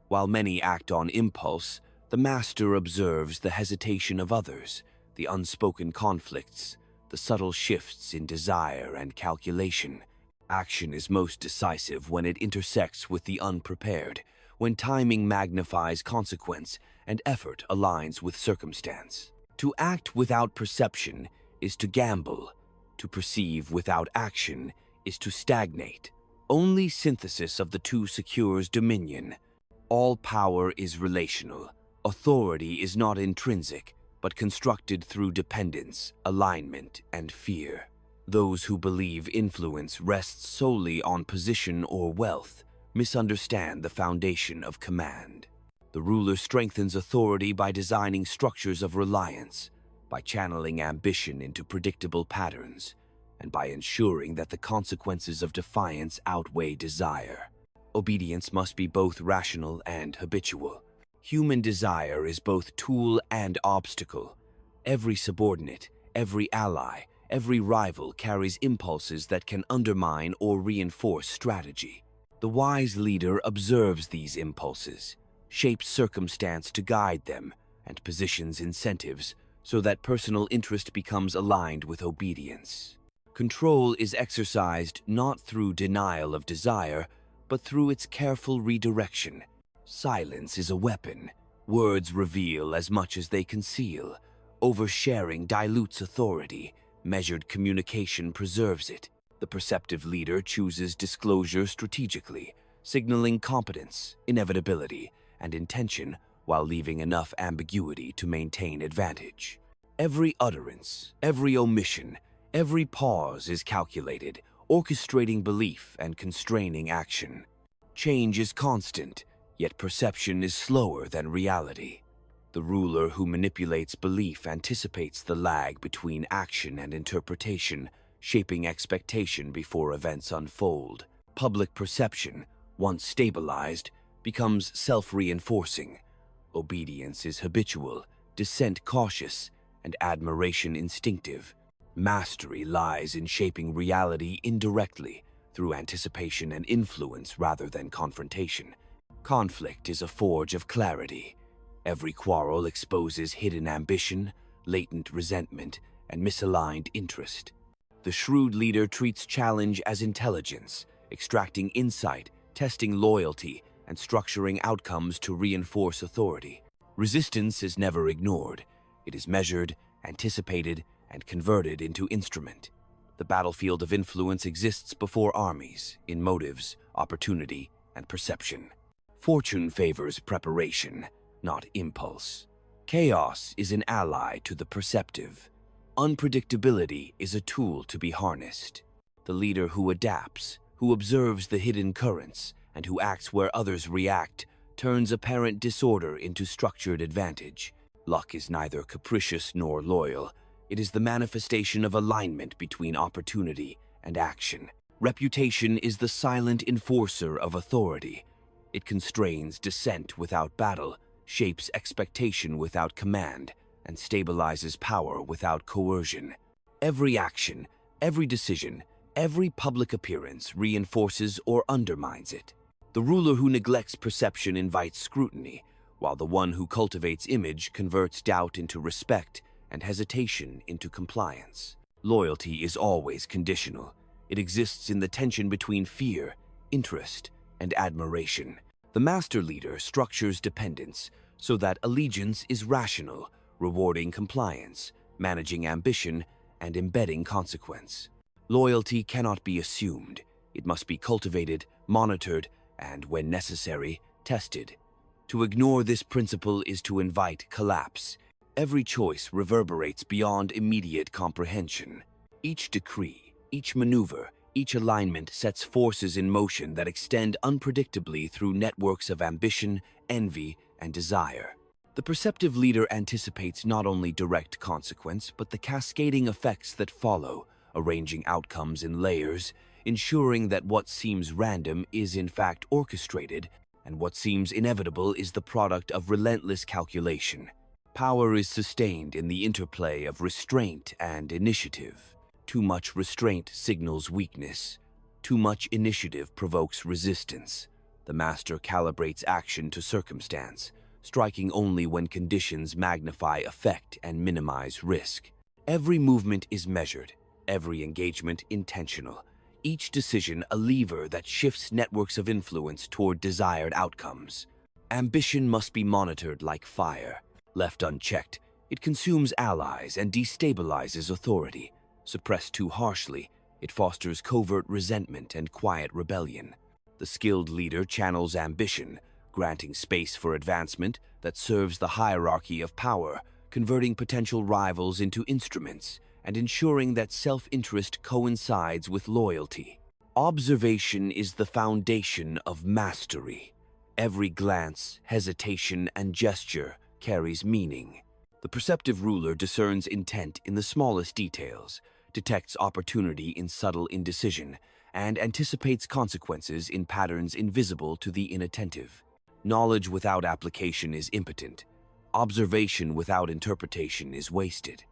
While many act on impulse, the master observes the hesitation of others, the unspoken conflicts, the subtle shifts in desire and calculation. Action is most decisive when it intersects with the unprepared, when timing magnifies consequence and effort aligns with circumstance. To act without perception is to gamble. To perceive without action is to stagnate. Only synthesis of the two secures dominion. All power is relational. Authority is not intrinsic, but constructed through dependence, alignment, and fear. Those who believe influence rests solely on position or wealth misunderstand the foundation of command. The ruler strengthens authority by designing structures of reliance, by channeling ambition into predictable patterns, and by ensuring that the consequences of defiance outweigh desire. Obedience must be both rational and habitual. Human desire is both tool and obstacle. Every subordinate, every ally, every rival carries impulses that can undermine or reinforce strategy. The wise leader observes these impulses, shapes circumstance to guide them, and positions incentives so that personal interest becomes aligned with obedience. Control is exercised not through denial of desire, but through its careful redirection. Silence is a weapon. Words reveal as much as they conceal. Oversharing dilutes authority. Measured communication preserves it. The perceptive leader chooses disclosure strategically, signaling competence, inevitability, and intention while leaving enough ambiguity to maintain advantage. Every utterance, every omission, every pause is calculated, orchestrating belief and constraining action. Change is constant, Yet perception is slower than reality. The ruler who manipulates belief anticipates the lag between action and interpretation, shaping expectation before events unfold. Public perception, once stabilized, becomes self-reinforcing. Obedience is habitual, dissent cautious, and admiration instinctive. Mastery lies in shaping reality indirectly, through anticipation and influence rather than confrontation. Conflict is a forge of clarity. Every quarrel exposes hidden ambition, latent resentment, and misaligned interest. The shrewd leader treats challenge as intelligence, extracting insight, testing loyalty, and structuring outcomes to reinforce authority. Resistance is never ignored. It is measured, anticipated, and converted into instrument. The battlefield of influence exists before armies, in motives, opportunity, and perception. Fortune favors preparation, not impulse. Chaos is an ally to the perceptive. Unpredictability is a tool to be harnessed. The leader who adapts, who observes the hidden currents, and who acts where others react, turns apparent disorder into structured advantage. Luck is neither capricious nor loyal. It is the manifestation of alignment between opportunity and action. Reputation is the silent enforcer of authority. It constrains dissent without battle, shapes expectation without command, and stabilizes power without coercion. Every action, every decision, every public appearance reinforces or undermines it. The ruler who neglects perception invites scrutiny, while the one who cultivates image converts doubt into respect and hesitation into compliance. Loyalty is always conditional. It exists in the tension between fear, interest, and admiration. The master leader structures dependence so that allegiance is rational, rewarding compliance, managing ambition, and embedding consequence. Loyalty cannot be assumed. It must be cultivated, monitored, and, when necessary, tested. To ignore this principle is to invite collapse. Every choice reverberates beyond immediate comprehension. Each decree, each maneuver, each alignment sets forces in motion that extend unpredictably through networks of ambition, envy, and desire. The perceptive leader anticipates not only direct consequence, but the cascading effects that follow, arranging outcomes in layers, ensuring that what seems random is in fact orchestrated, and what seems inevitable is the product of relentless calculation. Power is sustained in the interplay of restraint and initiative. Too much restraint signals weakness. Too much initiative provokes resistance. The master calibrates action to circumstance, striking only when conditions magnify effect and minimize risk. Every movement is measured, every engagement intentional, each decision a lever that shifts networks of influence toward desired outcomes. Ambition must be monitored like fire. Left unchecked, it consumes allies and destabilizes authority. Suppressed too harshly, it fosters covert resentment and quiet rebellion. The skilled leader channels ambition, granting space for advancement that serves the hierarchy of power, converting potential rivals into instruments, and ensuring that self-interest coincides with loyalty. Observation is the foundation of mastery. Every glance, hesitation, and gesture carries meaning. The perceptive ruler discerns intent in the smallest details, detects opportunity in subtle indecision, and anticipates consequences in patterns invisible to the inattentive. Knowledge without application is impotent. Observation without interpretation is wasted.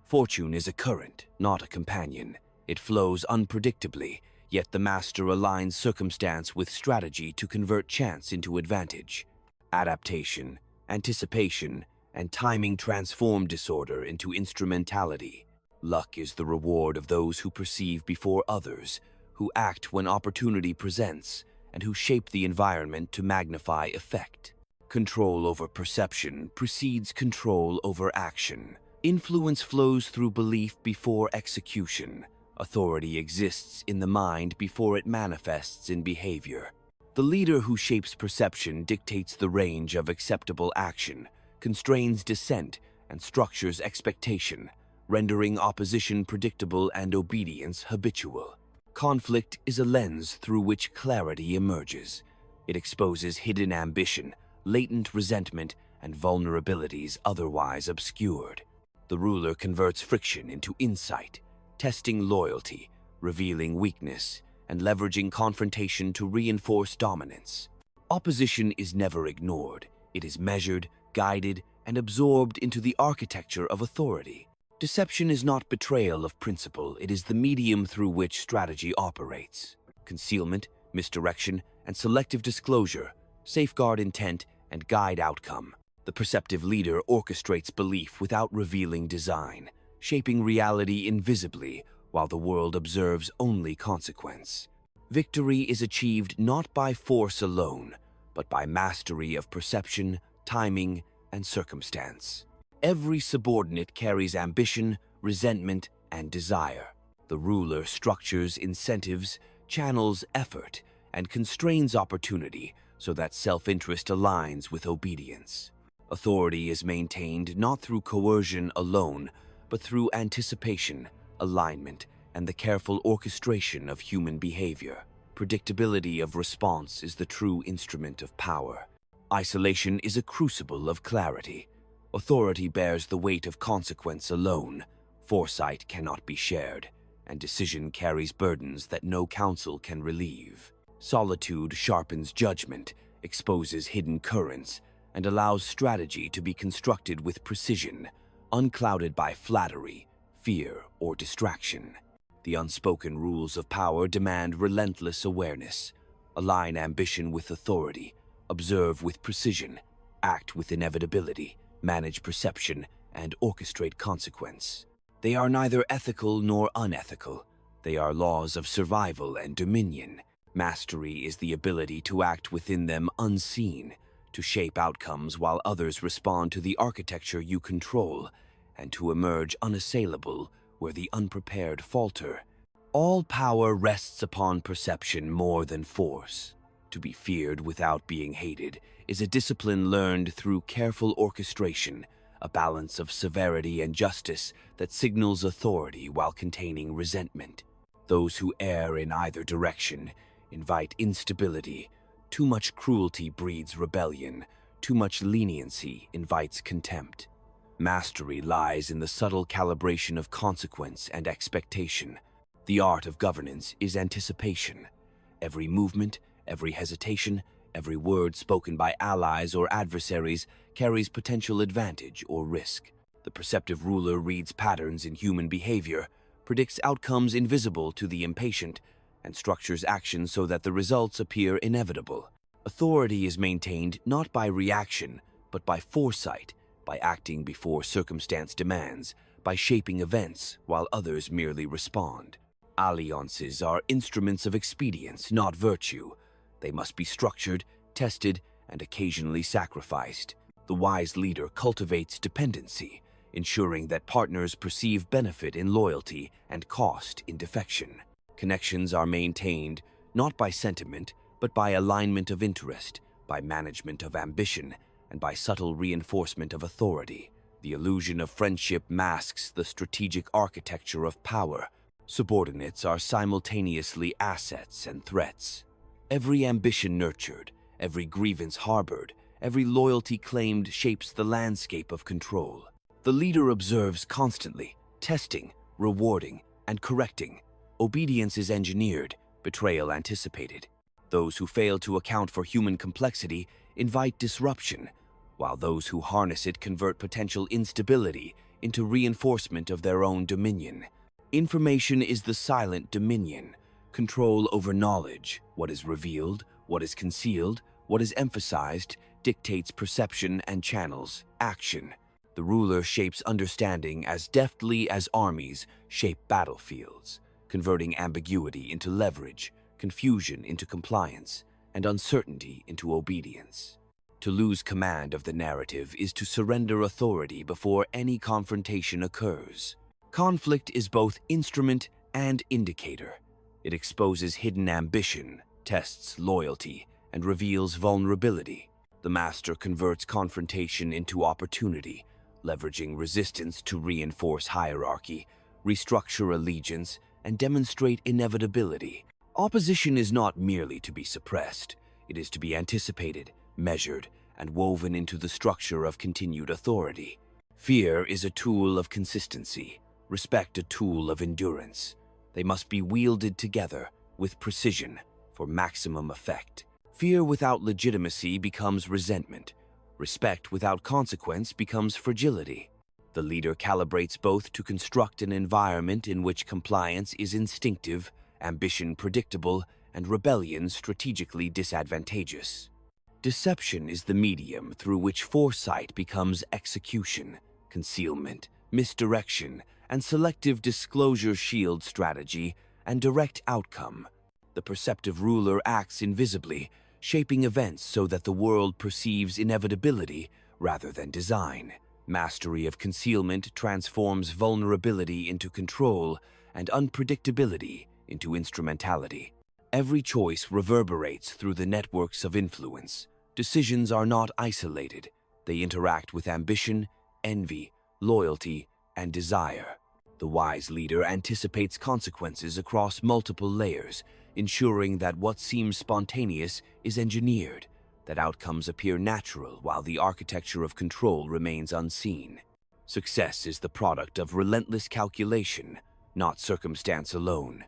Fortune is a current, not a companion. It flows unpredictably, yet the master aligns circumstance with strategy to convert chance into advantage. Adaptation, anticipation, and timing transform disorder into instrumentality. Luck is the reward of those who perceive before others, who act when opportunity presents, and who shape the environment to magnify effect. Control over perception precedes control over action. Influence flows through belief before execution. Authority exists in the mind before it manifests in behavior. The leader who shapes perception dictates the range of acceptable action, constrains dissent, and structures expectation, rendering opposition predictable and obedience habitual. Conflict is a lens through which clarity emerges. It exposes hidden ambition, latent resentment, and vulnerabilities otherwise obscured. The ruler converts friction into insight, testing loyalty, revealing weakness, and leveraging confrontation to reinforce dominance. Opposition is never ignored. It is measured, guided, and absorbed into the architecture of authority. Deception is not betrayal of principle, it is the medium through which strategy operates. Concealment, misdirection, and selective disclosure safeguard intent and guide outcome. The perceptive leader orchestrates belief without revealing design, shaping reality invisibly while the world observes only consequence. Victory is achieved not by force alone, but by mastery of perception, timing, and circumstance. Every subordinate carries ambition, resentment, and desire. The ruler structures incentives, channels effort, and constrains opportunity so that self-interest aligns with obedience. Authority is maintained not through coercion alone, but through anticipation, alignment, and the careful orchestration of human behavior. Predictability of response is the true instrument of power. Isolation is a crucible of clarity. Authority bears the weight of consequence alone. Foresight cannot be shared, and decision carries burdens that no counsel can relieve. Solitude sharpens judgment, exposes hidden currents, and allows strategy to be constructed with precision, unclouded by flattery, fear, or distraction. The unspoken rules of power demand relentless awareness. Align ambition with authority, observe with precision, act with inevitability, manage perception, and orchestrate consequence. They are neither ethical nor unethical. They are laws of survival and dominion. Mastery is the ability to act within them unseen, to shape outcomes while others respond to the architecture you control, and to emerge unassailable where the unprepared falter. All power rests upon perception more than force. To be feared without being hated is a discipline learned through careful orchestration, a balance of severity and justice that signals authority while containing resentment. Those who err in either direction invite instability. Too much cruelty breeds rebellion. Too much leniency invites contempt. Mastery lies in the subtle calibration of consequence and expectation. The art of governance is anticipation. Every movement, every hesitation, every word spoken by allies or adversaries carries potential advantage or risk. The perceptive ruler reads patterns in human behavior, predicts outcomes invisible to the impatient, and structures actions so that the results appear inevitable. Authority is maintained not by reaction, but by foresight, by acting before circumstance demands, by shaping events while others merely respond. Alliances are instruments of expedience, not virtue. They must be structured, tested, and occasionally sacrificed. The wise leader cultivates dependency, ensuring that partners perceive benefit in loyalty and cost in defection. Connections are maintained not by sentiment, but by alignment of interest, by management of ambition, and by subtle reinforcement of authority. The illusion of friendship masks the strategic architecture of power. Subordinates are simultaneously assets and threats. Every ambition nurtured, every grievance harbored, every loyalty claimed shapes the landscape of control. The leader observes constantly, testing, rewarding, and correcting. Obedience is engineered, betrayal anticipated. Those who fail to account for human complexity invite disruption, while those who harness it convert potential instability into reinforcement of their own dominion. Information is the silent dominion, control over knowledge. What is revealed, what is concealed, what is emphasized, dictates perception and channels action. The ruler shapes understanding as deftly as armies shape battlefields, converting ambiguity into leverage, confusion into compliance, and uncertainty into obedience. To lose command of the narrative is to surrender authority before any confrontation occurs. Conflict is both instrument and indicator. It exposes hidden ambition, tests loyalty, and reveals vulnerability. The master converts confrontation into opportunity, leveraging resistance to reinforce hierarchy, restructure allegiance, and demonstrate inevitability. Opposition is not merely to be suppressed. It is to be anticipated, measured, and woven into the structure of continued authority. Fear is a tool of consistency, respect a tool of endurance. They must be wielded together with precision for maximum effect. Fear without legitimacy becomes resentment. Respect without consequence becomes fragility. The leader calibrates both to construct an environment in which compliance is instinctive, ambition predictable, and rebellion strategically disadvantageous. Deception is the medium through which foresight becomes execution. Concealment, misdirection, and selective disclosure shield strategy and direct outcome. The perceptive ruler acts invisibly, shaping events so that the world perceives inevitability rather than design. Mastery of concealment transforms vulnerability into control and unpredictability into instrumentality. Every choice reverberates through the networks of influence. Decisions are not isolated. They interact with ambition, envy, loyalty, and desire. The wise leader anticipates consequences across multiple layers, ensuring that what seems spontaneous is engineered, that outcomes appear natural while the architecture of control remains unseen. Success is the product of relentless calculation, not circumstance alone.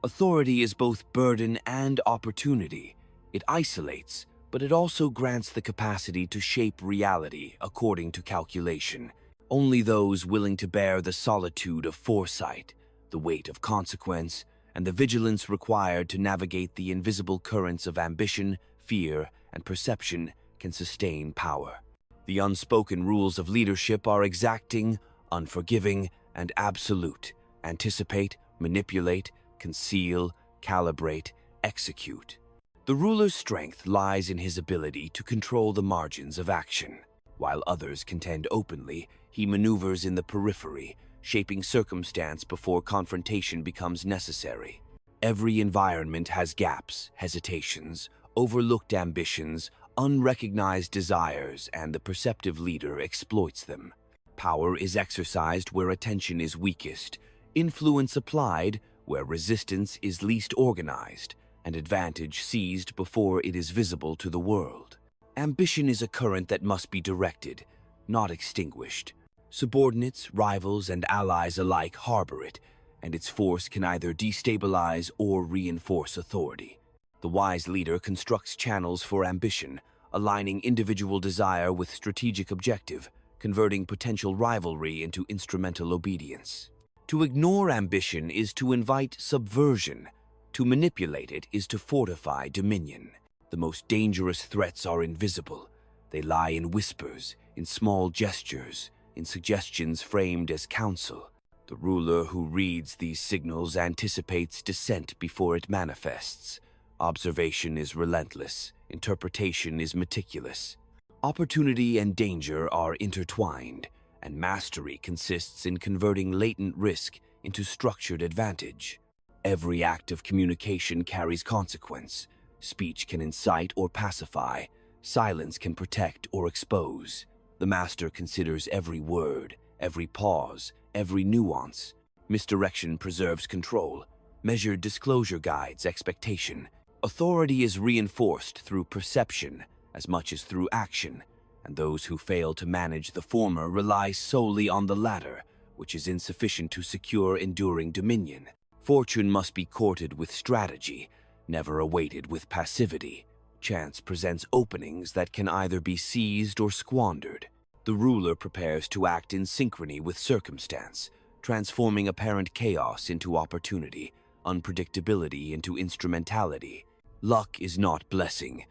Authority is both burden and opportunity. It isolates, but it also grants the capacity to shape reality according to calculation. Only those willing to bear the solitude of foresight, the weight of consequence, and the vigilance required to navigate the invisible currents of ambition, fear, and perception can sustain power. The unspoken rules of leadership are exacting, unforgiving, and absolute. Anticipate, manipulate, conceal, calibrate, execute. The ruler's strength lies in his ability to control the margins of action. While others contend openly, he maneuvers in the periphery, shaping circumstance before confrontation becomes necessary. Every environment has gaps, hesitations, overlooked ambitions, unrecognized desires, and the perceptive leader exploits them. Power is exercised where attention is weakest, influence applied where resistance is least organized, and advantage seized before it is visible to the world. Ambition is a current that must be directed, not extinguished. Subordinates, rivals, and allies alike harbor it, and its force can either destabilize or reinforce authority. The wise leader constructs channels for ambition, aligning individual desire with strategic objective, converting potential rivalry into instrumental obedience. To ignore ambition is to invite subversion. To manipulate it is to fortify dominion. The most dangerous threats are invisible. They lie in whispers, in small gestures, in suggestions framed as counsel. The ruler who reads these signals anticipates dissent before it manifests. Observation is relentless. Interpretation is meticulous. Opportunity and danger are intertwined, and mastery consists in converting latent risk into structured advantage. Every act of communication carries consequence. Speech can incite or pacify. Silence can protect or expose. The master considers every word, every pause, every nuance. Misdirection preserves control. Measured disclosure guides expectation. Authority is reinforced through perception as much as through action, and those who fail to manage the former rely solely on the latter, which is insufficient to secure enduring dominion. Fortune must be courted with strategy, never awaited with passivity. Chance presents openings that can either be seized or squandered. The ruler prepares to act in synchrony with circumstance, transforming apparent chaos into opportunity, unpredictability into instrumentality. Luck is not blessing,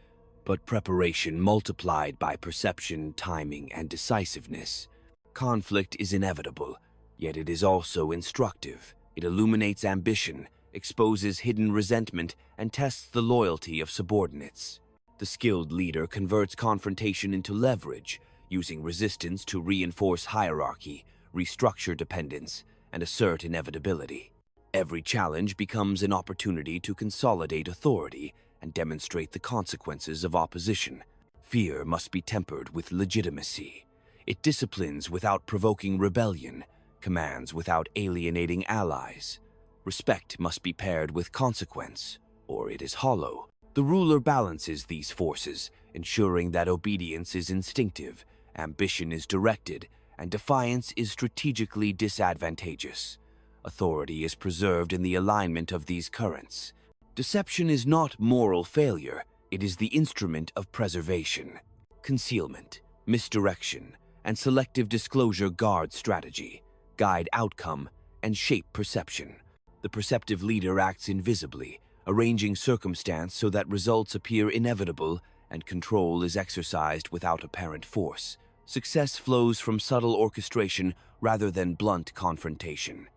but preparation multiplied by perception, timing, and decisiveness. Conflict is inevitable, yet it is also instructive. It illuminates ambition, exposes hidden resentment, and tests the loyalty of subordinates. The skilled leader converts confrontation into leverage, using resistance to reinforce hierarchy, restructure dependence, and assert inevitability. Every challenge becomes an opportunity to consolidate authority and demonstrate the consequences of opposition. Fear must be tempered with legitimacy. It disciplines without provoking rebellion, commands without alienating allies. Respect must be paired with consequence, or it is hollow. The ruler balances these forces, ensuring that obedience is instinctive, ambition is directed, and defiance is strategically disadvantageous. Authority is preserved in the alignment of these currents. Deception is not moral failure, it is the instrument of preservation. Concealment, misdirection, and selective disclosure guard strategy, guide outcome, and shape perception. The perceptive leader acts invisibly, arranging circumstance so that results appear inevitable and control is exercised without apparent force. Success flows from subtle orchestration rather than blunt confrontation.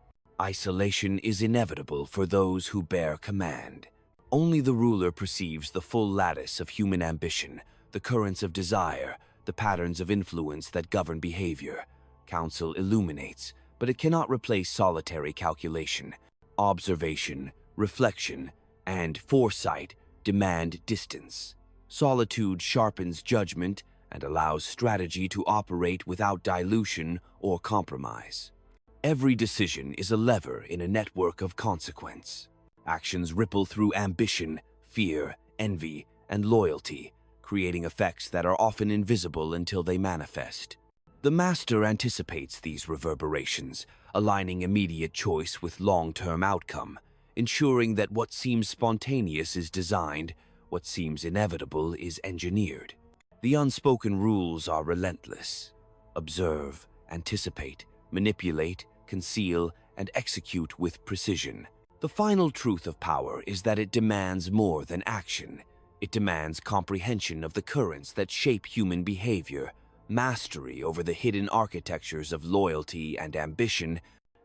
Isolation is inevitable for those who bear command. Only the ruler perceives the full lattice of human ambition, the currents of desire, the patterns of influence that govern behavior. Counsel illuminates, but it cannot replace solitary calculation. Observation, reflection, and foresight demand distance. Solitude sharpens judgment and allows strategy to operate without dilution or compromise. Every decision is a lever in a network of consequence. Actions ripple through ambition, fear, envy, and loyalty, creating effects that are often invisible until they manifest. The master anticipates these reverberations, aligning immediate choice with long-term outcome, ensuring that what seems spontaneous is designed, what seems inevitable is engineered. The unspoken rules are relentless. Observe, anticipate, manipulate, conceal, and execute with precision. The final truth of power is that it demands more than action. It demands comprehension of the currents that shape human behavior, mastery over the hidden architectures of loyalty and ambition,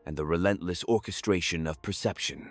and the relentless orchestration of perception.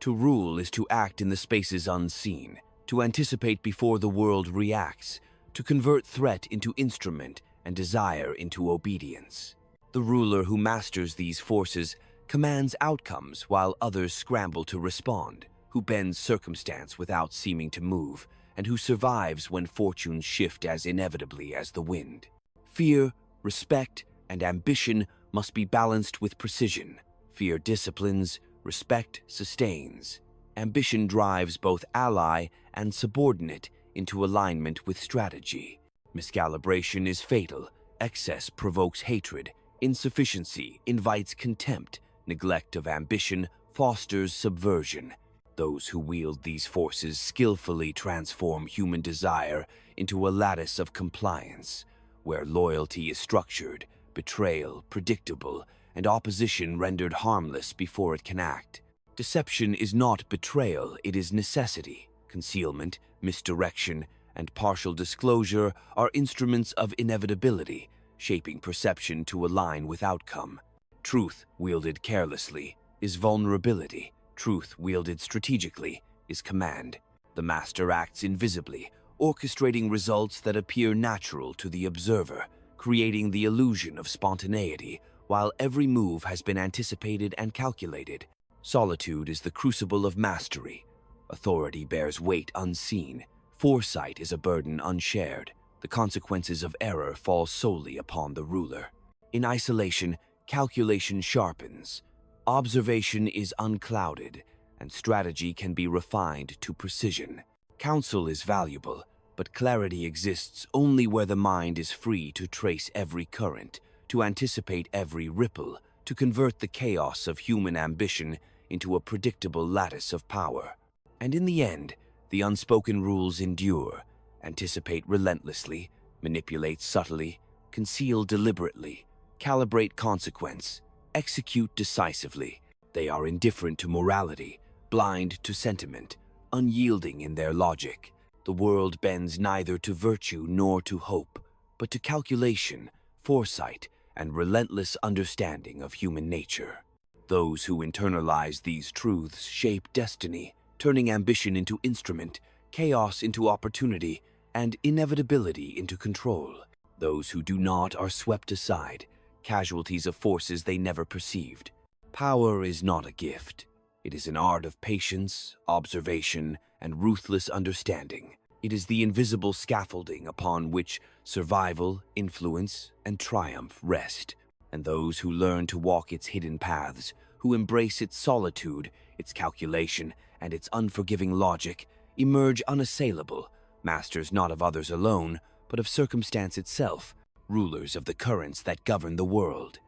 To rule is to act in the spaces unseen, to anticipate before the world reacts, to convert threat into instrument and desire into obedience. The ruler who masters these forces commands outcomes while others scramble to respond, who bends circumstance without seeming to move, and who survives when fortunes shift as inevitably as the wind. Fear, respect, and ambition must be balanced with precision. Fear disciplines, respect sustains. Ambition drives both ally and subordinate into alignment with strategy. Miscalibration is fatal. Excess provokes hatred. Insufficiency invites contempt. Neglect of ambition fosters subversion. Those who wield these forces skillfully transform human desire into a lattice of compliance, where loyalty is structured, betrayal predictable, and opposition rendered harmless before it can act. Deception is not betrayal, it is necessity. Concealment, misdirection, and partial disclosure are instruments of inevitability, shaping perception to align with outcome. Truth, wielded carelessly, is vulnerability. Truth, wielded strategically, is command. The master acts invisibly, orchestrating results that appear natural to the observer, creating the illusion of spontaneity, while every move has been anticipated and calculated. Solitude is the crucible of mastery. Authority bears weight unseen. Foresight is a burden unshared. The consequences of error fall solely upon the ruler. In isolation, calculation sharpens. Observation is unclouded, and strategy can be refined to precision. Counsel is valuable, but clarity exists only where the mind is free to trace every current, to anticipate every ripple, to convert the chaos of human ambition into a predictable lattice of power. And in the end, the unspoken rules endure. Anticipate relentlessly, manipulate subtly, conceal deliberately, calibrate consequence, execute decisively. They are indifferent to morality, blind to sentiment, unyielding in their logic. The world bends neither to virtue nor to hope, but to calculation, foresight, and relentless understanding of human nature. Those who internalize these truths shape destiny, turning ambition into instrument, chaos into opportunity, and inevitability into control. Those who do not are swept aside, casualties of forces they never perceived. Power is not a gift. It is an art of patience, observation, and ruthless understanding. It is the invisible scaffolding upon which survival, influence, and triumph rest. And those who learn to walk its hidden paths, who embrace its solitude, its calculation, and its unforgiving logic, emerge unassailable, masters not of others alone, but of circumstance itself, rulers of the currents that govern the world.